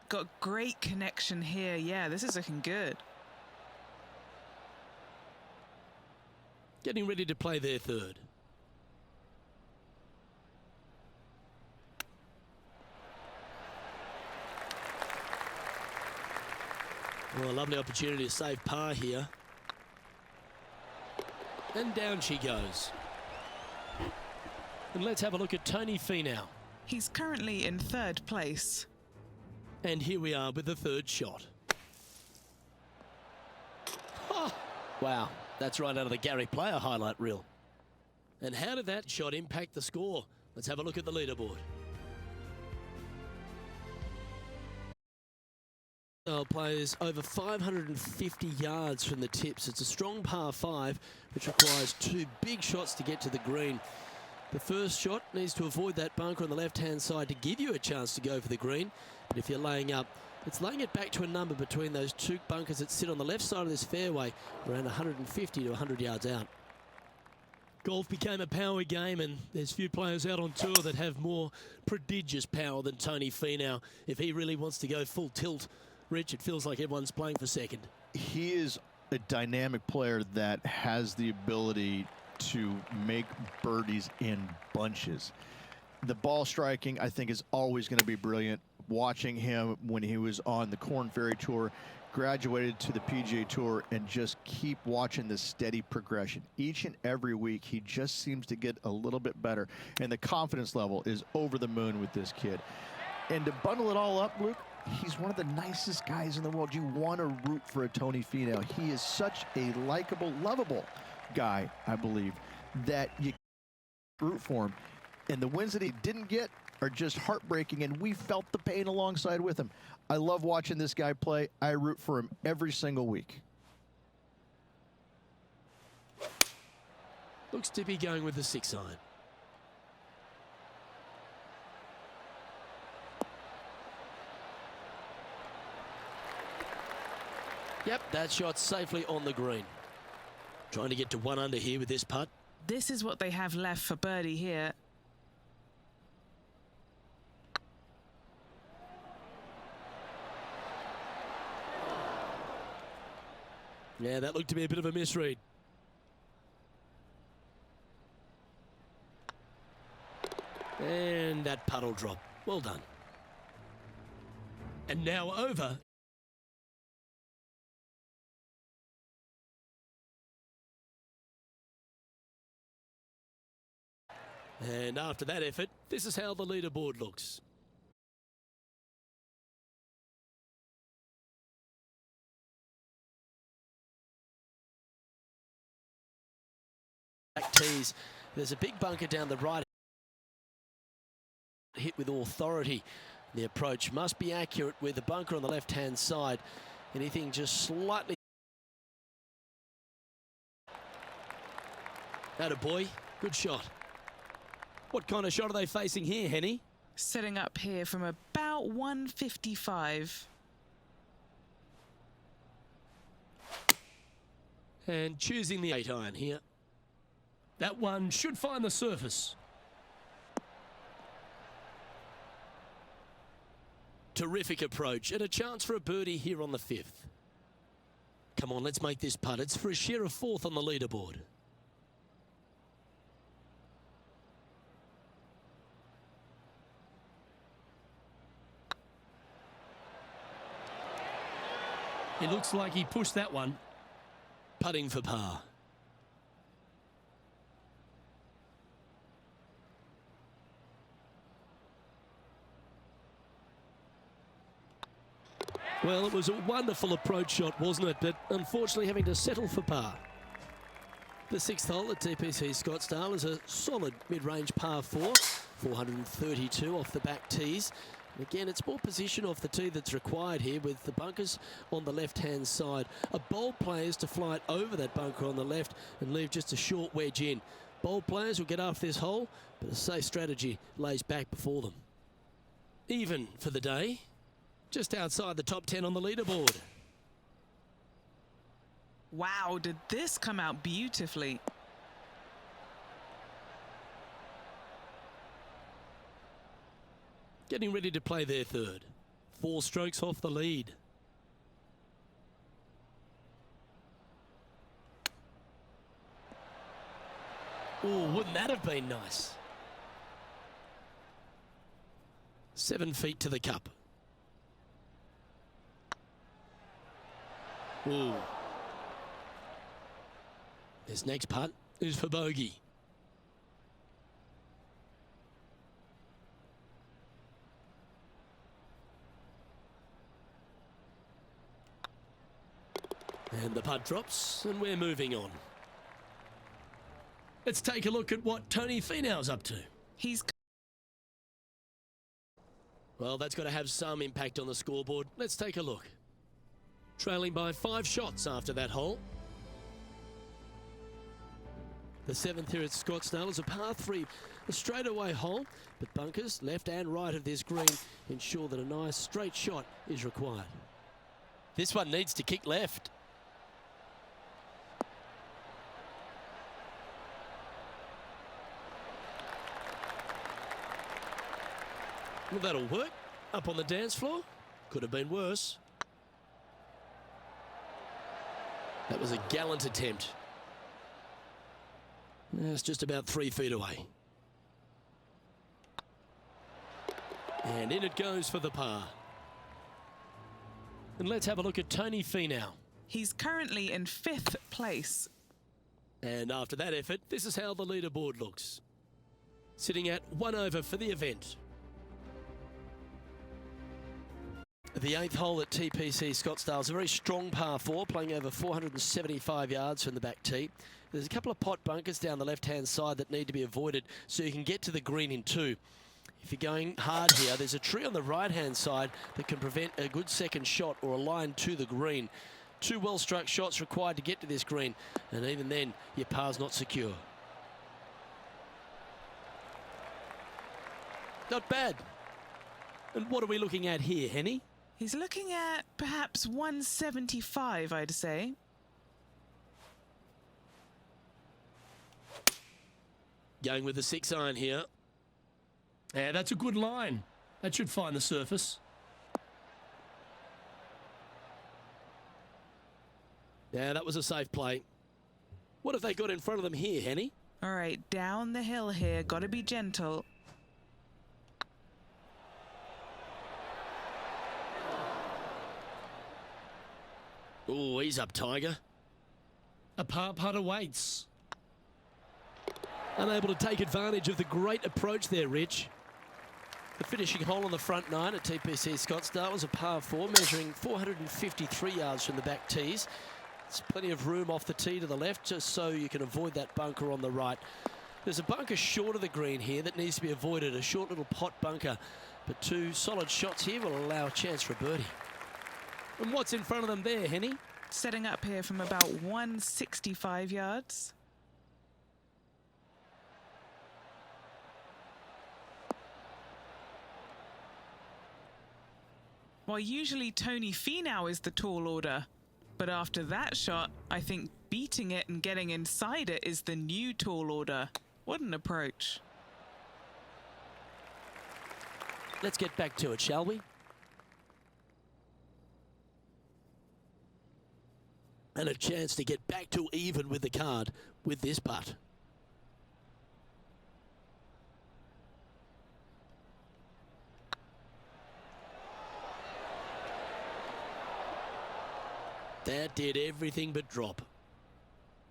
Got great connection here. Yeah, this is looking good. Getting ready to play their third. Well, a lovely opportunity to save par here. And down she goes. And let's have a look at Tony Finau. He's currently in third place. And here we are with the third shot. Oh, wow, that's right out of the Gary Player highlight reel. And how did that shot impact the score? Let's have a look at the leaderboard. Plays over 550 yards from the tips. It's a strong par 5, which requires 2 big shots to get to the green. The first shot needs to avoid that bunker on the left-hand side to give you a chance to go for the green. But if you're laying up, it's laying it back to a number between those 2 bunkers that sit on the left side of this fairway, around 150 to 100 yards out. Golf became a power game, and there's few players out on tour that have more prodigious power than Tony Finau. If he really wants to go full tilt, Rich, it feels like everyone's playing for second. He is a dynamic player that has the ability to make birdies in bunches. The ball striking, I think, is always going to be brilliant, watching him when he was on the Korn Ferry Tour, graduated to the PGA Tour, and just keep watching this steady progression. Each and every week, he just seems to get a little bit better, and the confidence level is over the moon with this kid. And to bundle it all up, Luke, he's one of the nicest guys in the world. You want to root for a Tony Finau. He is such a likable, lovable guy, I believe, that you root for him. And the wins that he didn't get are just heartbreaking, and we felt the pain alongside with him. I love watching this guy play. I root for him every single week. Looks to be going with the 6-iron. Yep, that shot safely on the green. Trying to get to 1 under here with this putt. This is what they have left for birdie here. Yeah, that looked to be a bit of a misread. And that putt'll drop. Well done. And now over. And after that effort, this is how the leaderboard looks. Back tees. There's a big bunker down the right. Hit with authority. The approach must be accurate with the bunker on the left-hand side. Anything just slightly. Attaboy. Good shot. What kind of shot are they facing here, Henny? Setting up here from about 155. And choosing the 8-iron here. That one should find the surface. Terrific approach and a chance for a birdie here on the 5th. Come on, let's make this putt. It's for a share of 4th on the leaderboard. It looks like he pushed that one. Putting for par. Well, it was a wonderful approach shot, wasn't it? But unfortunately having to settle for par. The 6th hole at TPC Scottsdale is a solid mid-range par 4. 432 off the back tees. And again, it's more position off the tee that's required here with the bunkers on the left-hand side. A bold player is to fly it over that bunker on the left and leave just a short wedge in. Bold players will get after this hole, but a safe strategy lays back before them. Even for the day. Just outside the top 10 on the leaderboard. Wow, did this come out beautifully? Getting ready to play their 3rd. 4 strokes off the lead. Oh, wouldn't that have been nice? 7 feet to the cup. Ooh. This next putt is for bogey. And the putt drops, and we're moving on. Let's take a look at what Tony Finau's up to. Well, that's got to have some impact on the scoreboard. Let's take a look. Trailing by 5 shots after that hole. The 7th here at Scottsdale is a par 3, a straightaway hole, but bunkers left and right of this green ensure that a nice straight shot is required. This one needs to kick left. Well, that'll work. Up on the dance floor. Could have been worse. That was a gallant attempt. It's just about 3 feet away. And in it goes for the par. And let's have a look at Tony Finau. He's currently in 5th place. And after that effort, this is how the leaderboard looks. Sitting at 1 over for the event. The 8th hole at TPC Scottsdale is a very strong par 4, playing over 475 yards from the back tee. There's a couple of pot bunkers down the left-hand side that need to be avoided so you can get to the green in 2. If you're going hard here, there's a tree on the right-hand side that can prevent a good second shot or a line to the green. 2 well-struck shots required to get to this green, and even then, your par's not secure. Not bad. And what are we looking at here, Henny? He's looking at perhaps 175, I'd say. Going with the 6-iron here. Yeah, that's a good line. That should find the surface. Yeah, that was a safe play. What have they got in front of them here, Henny? All right, down the hill here. Got to be gentle. Oh, he's up, Tiger. A par putt awaits. Unable to take advantage of the great approach there, Rich. The finishing hole on the front 9 at TPC Scottsdale was a par 4, measuring 453 yards from the back tees. There's plenty of room off the tee to the left, just so you can avoid that bunker on the right. There's a bunker short of the green here that needs to be avoided, a short little pot bunker. But 2 solid shots here will allow a chance for a birdie. And what's in front of them there, Henny? Setting up here from about 165 yards. Well, usually Tony Finau is the tall order. But after that shot, I think beating it and getting inside it is the new tall order. What an approach. Let's get back to it, shall we? And a chance to get back to even with the card with this putt. That did everything but drop.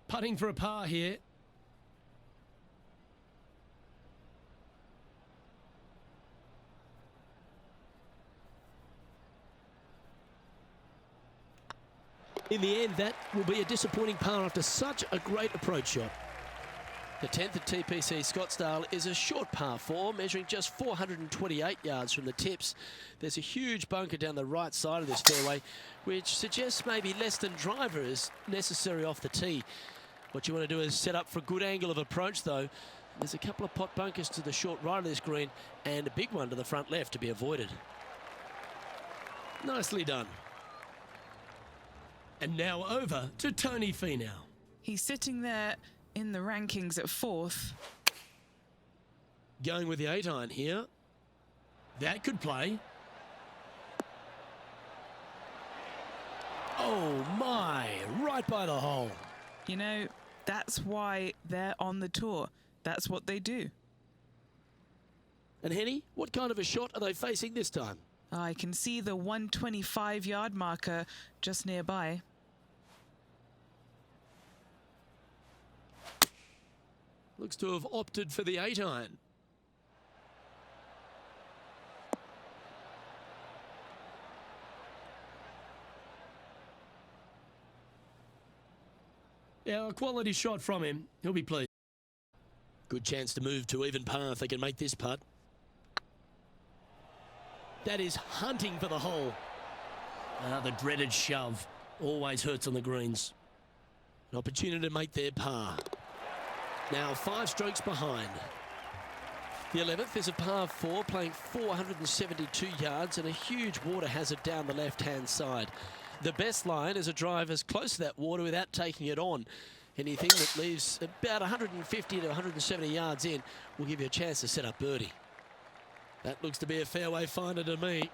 Putting for a par here. In the end, that will be a disappointing par after such a great approach shot. The 10th at TPC Scottsdale is a short par 4, measuring just 428 yards from the tips. There's a huge bunker down the right side of this fairway, which suggests maybe less than driver is necessary off the tee. What you want to do is set up for a good angle of approach, though. There's a couple of pot bunkers to the short right of this green and a big one to the front left to be avoided. Nicely done. And now over to Tony Finau. He's sitting there in the rankings at 4th. Going with the 8-iron here. That could play. Oh my, right by the hole. You know, that's why they're on the tour. That's what they do. And Henny, what kind of a shot are they facing this time? I can see the 125-yard marker just nearby. Looks to have opted for the 8-iron. Yeah, a quality shot from him. He'll be pleased. Good chance to move to even par if they can make this putt. That is hunting for the hole. The dreaded shove. Always hurts on the greens. An opportunity to make their par. Now 5 strokes behind. The 11th is a par 4, playing 472 yards and a huge water hazard down the left-hand side. The best line is a drive as close to that water without taking it on. Anything that leaves about 150 to 170 yards in will give you a chance to set up birdie. That looks to be a fairway finder to me.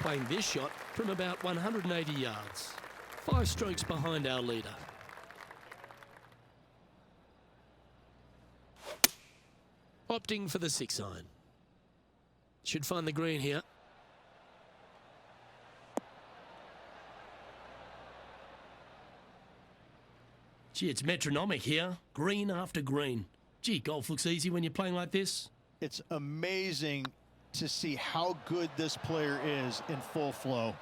Playing this shot from about 180 yards. 5 strokes behind our leader. opting for the 6-iron. Should find the green here. Gee, it's metronomic here. Green after green. Gee, golf looks easy when you're playing like this. It's amazing to see how good this player is in full flow.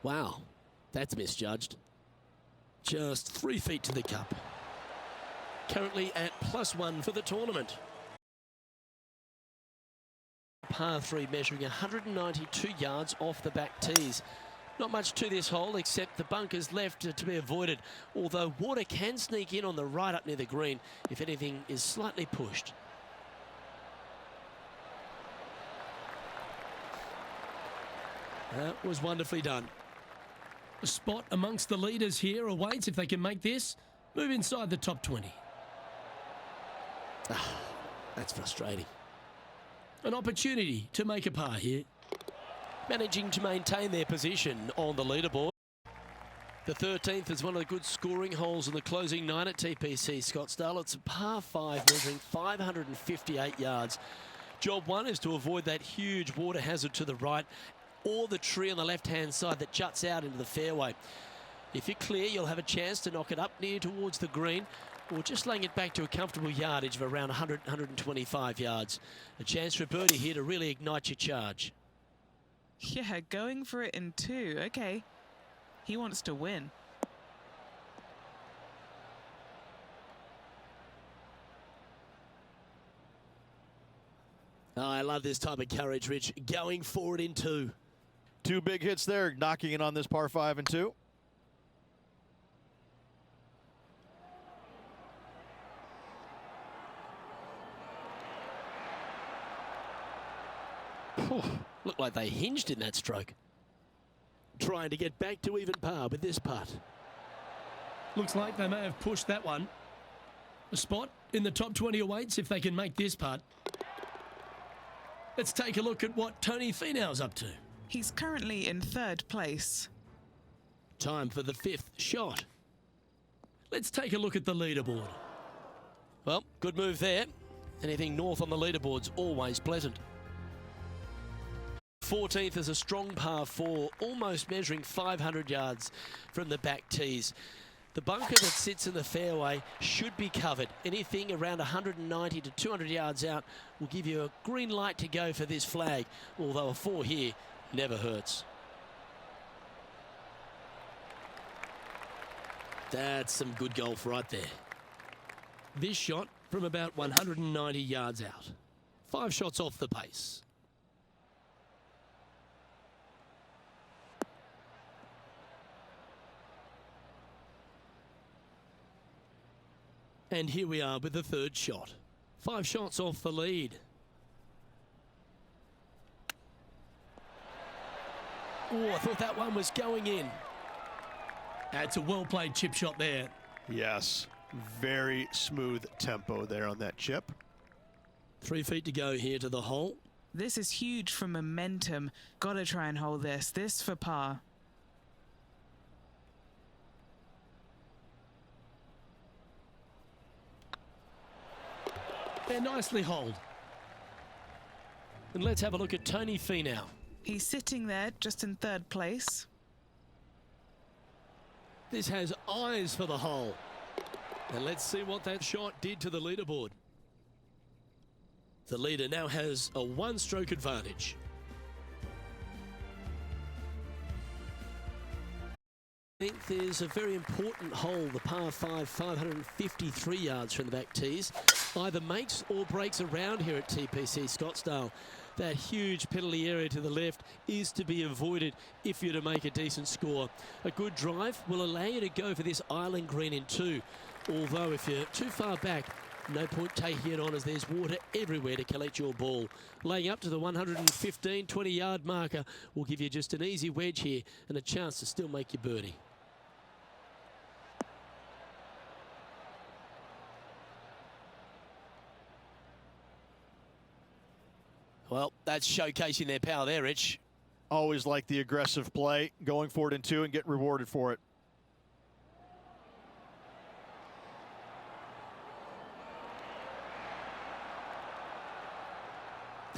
Wow, that's misjudged. Just 3 feet to the cup. Currently at +1 for the tournament. Par 3 measuring 192 yards off the back tees. Not much to this hole except the bunkers left to be avoided, although water can sneak in on the right up near the green if anything is slightly pushed. That was wonderfully done. A spot amongst the leaders here awaits if they can make this. Move inside the top 20. That's frustrating. An opportunity to make a par here. Managing to maintain their position on the leaderboard. The 13th is one of the good scoring holes in the closing 9 at TPC Scottsdale. It's a par 5 measuring 558 yards. Job 1 is to avoid that huge water hazard to the right or the tree on the left-hand side that juts out into the fairway. If you're clear, you'll have a chance to knock it up near towards the green or just laying it back to a comfortable yardage of around 100, 125 yards. A chance for a birdie here to really ignite your charge. Yeah, going for it in 2. Okay. He wants to win. Oh, I love this type of courage, Rich. Going for it in 2. 2 big hits there, knocking it on this par 5 and 2. Looked like they hinged in that stroke. Trying to get back to even par with this putt. Looks like they may have pushed that one. A spot in the top 20 awaits if they can make this putt. Let's take a look at what Tony Finau's up to. He's currently in 3rd place. Time for the 5th shot. Let's take a look at the leaderboard. Well, good move there. Anything north on the leaderboard's always pleasant. 14th is a strong par 4, almost measuring 500 yards from the back tees. The bunker that sits in the fairway should be covered. Anything around 190 to 200 yards out will give you a green light to go for this flag, although a 4 here never hurts. That's some good golf right there. This shot from about 190 yards out. 5 shots off the pace. And here we are with the 3rd shot. 5 shots off the lead. Oh, I thought that one was going in. That's a well-played chip shot there. Yes, very smooth tempo there on that chip. 3 feet to go here to the hole. This is huge for momentum. Gotta try and hold this. This for par. They're nicely holed. And let's have a look at Tony Finau. He's sitting there just in 3rd place. This has eyes for the hole. And let's see what that shot did to the leaderboard. The leader now has a 1-stroke advantage. I think there's a very important hole, the par 5, 553 yards from the back tees. Either makes or breaks around here at TPC Scottsdale. That huge penalty area to the left is to be avoided if you're to make a decent score. A good drive will allow you to go for this island green in 2. Although if you're too far back, no point taking it on as there's water everywhere to collect your ball. Laying up to the 115, 20-yard marker will give you just an easy wedge here and a chance to still make your birdie. Well, that's showcasing their power there, Rich. Always like the aggressive play, going for it in 2 and get rewarded for it.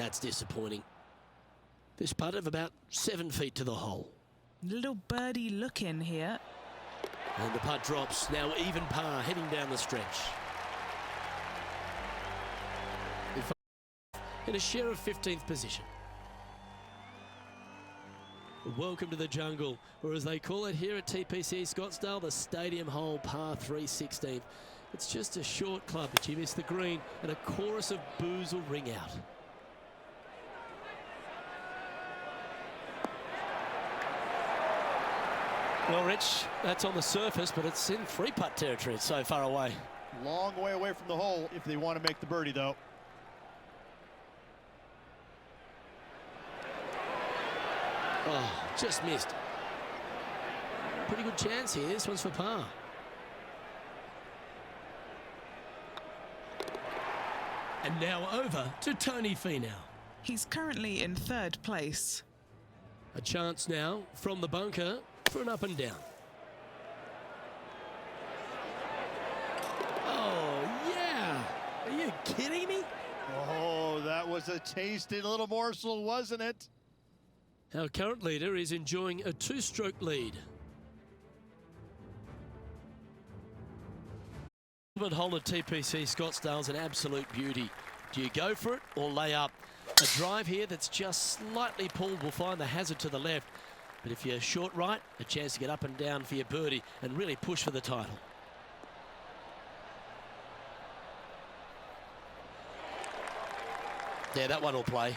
That's disappointing. This putt of about 7 feet to the hole. Little birdie look in here. And the putt drops. Now even par heading down the stretch. In a share of 15th position. Welcome to the jungle, or as they call it here at TPC Scottsdale, the Stadium Hole par 3 16th. It's just a short club, but you miss the green, and a chorus of boos will ring out. Well, Rich, that's on the surface, but it's in 3-putt territory. It's so far away. Long way away from the hole if they want to make the birdie, though. Oh, just missed. Pretty good chance here. This one's for par. And now over to Tony Finau. He's currently in 3rd place. A chance now from the bunker for an up and down. Oh, yeah. Are you kidding me? Oh, that was a tasty little morsel, wasn't it? Our current leader is enjoying a 2-stroke lead. The hole at TPC Scottsdale's an absolute beauty. Do you go for it or lay up? A drive here that's just slightly pulled will find the hazard to the left. But if you're short right, a chance to get up and down for your birdie and really push for the title. Yeah, that one will play.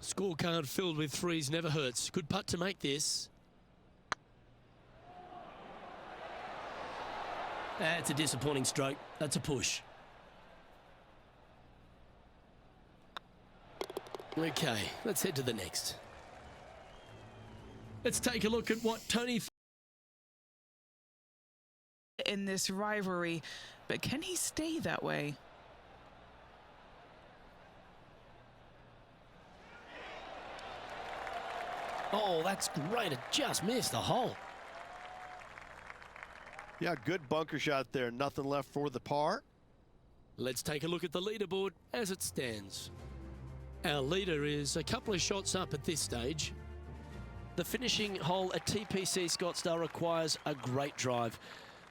Scorecard filled with threes never hurts. Good putt to make this. That's a disappointing stroke. That's a push. Okay, let's head to the next. Let's take a look at what Tony In this rivalry, but can he stay that way? Oh, that's great. It just missed the hole. Yeah, good bunker shot there. Nothing left for the par. Let's take a look at the leaderboard as it stands. Our leader is a couple of shots up at this stage. The finishing hole at TPC Scottsdale requires a great drive.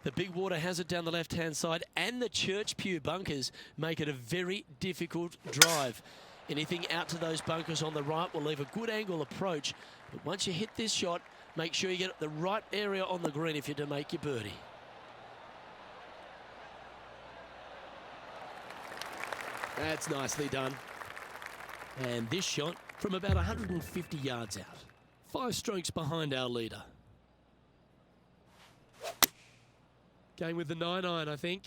The big water hazard down the left-hand side and the Church Pew bunkers make it a very difficult drive. Anything out to those bunkers on the right will leave a good angle approach. But once you hit this shot, make sure you get the right area on the green if you're to make your birdie. That's nicely done. And this shot from about 150 yards out. 5 strokes behind our leader. Going with the 9-iron, I think.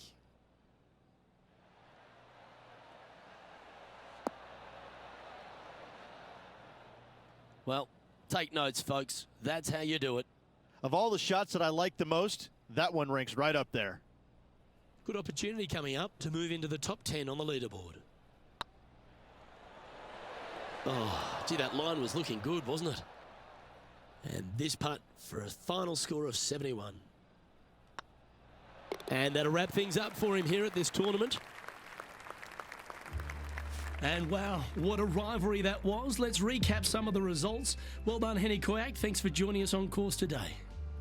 Well, take notes, folks. That's how you do it. Of all the shots that I like the most, that one ranks right up there. Good opportunity coming up to move into the top 10 on the leaderboard. Oh, gee, that line was looking good, wasn't it? And this putt for a final score of 71. And that'll wrap things up for him here at this tournament. And wow, what a rivalry that was. Let's recap some of the results. Well done, Henny Koyak. Thanks for joining us on course today.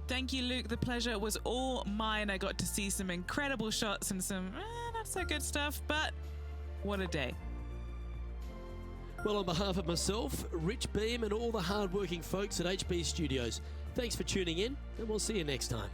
Thank you, Luke. The pleasure was all mine. I got to see some incredible shots and some not so good stuff, but what a day. Well, on behalf of myself, Rich Beam, and all the hard-working folks at HB Studios, thanks for tuning in, and we'll see you next time.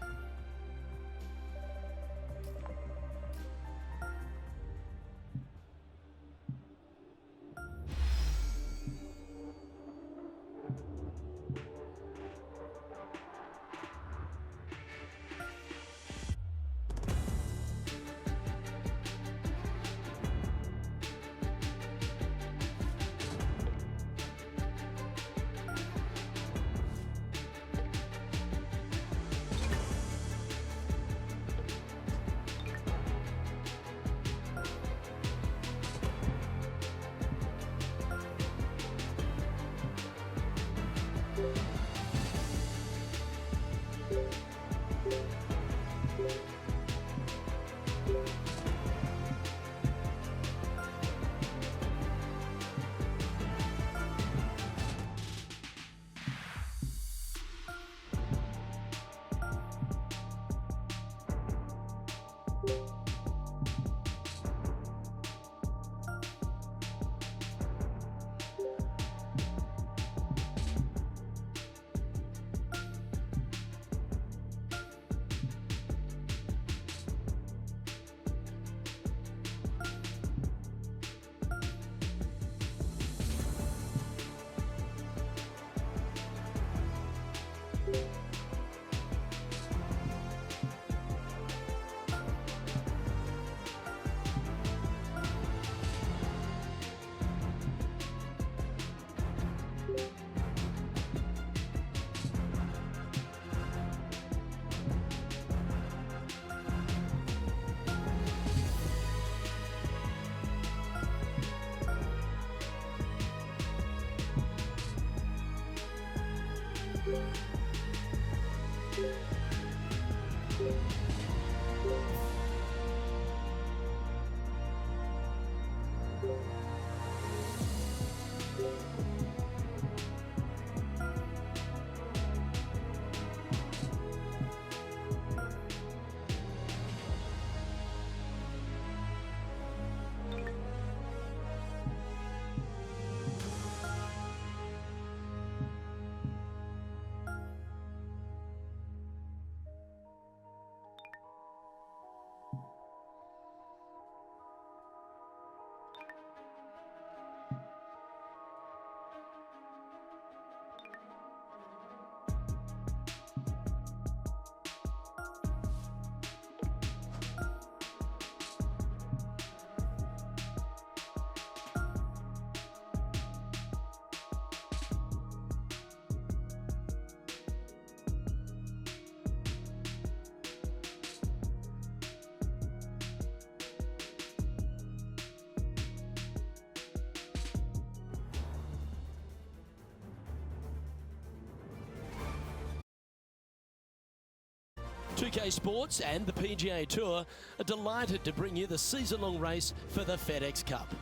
2K Sports and the PGA Tour are delighted to bring you the season-long race for the FedEx Cup.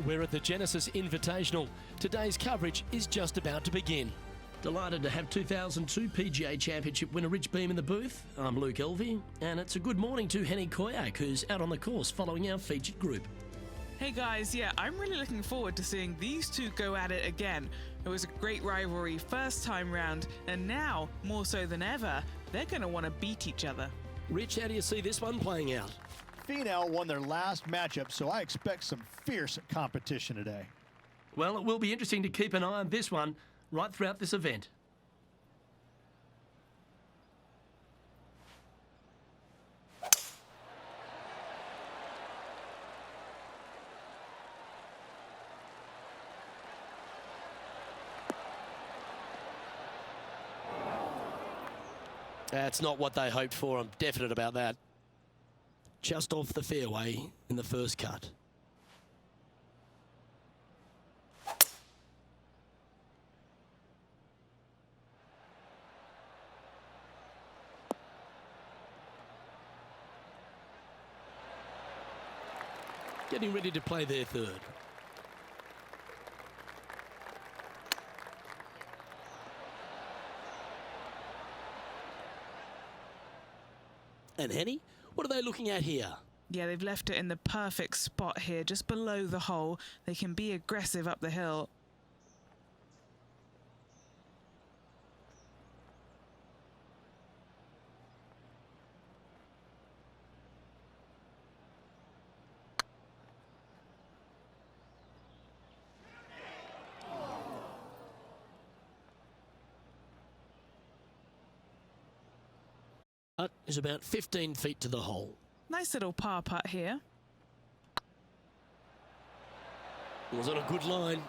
We're at the Genesis Invitational. Today's coverage is just about to begin. Delighted to have 2002 PGA Championship winner Rich Beem in the booth. I'm Luke Elvey, and it's a good morning to Henny Koyak, who's out on the course following our featured group. Hey guys, yeah, I'm really looking forward to seeing these two go at it again. It was a great rivalry first time round, and now, more so than ever, they're going to want to beat each other. Rich, how do you see this one playing out? Finau won their last matchup, so I expect some fierce competition today. Well, it will be interesting to keep an eye on this one right throughout this event. That's not what they hoped for. I'm definite about that. Just off the fairway in the first cut. Getting ready to play their third. And Henny, what are they looking at here? Yeah, they've left it in the perfect spot here, just below the hole. They can be aggressive up the hill. Is about 15 feet to the hole. Nice little par putt here. It was on a good line.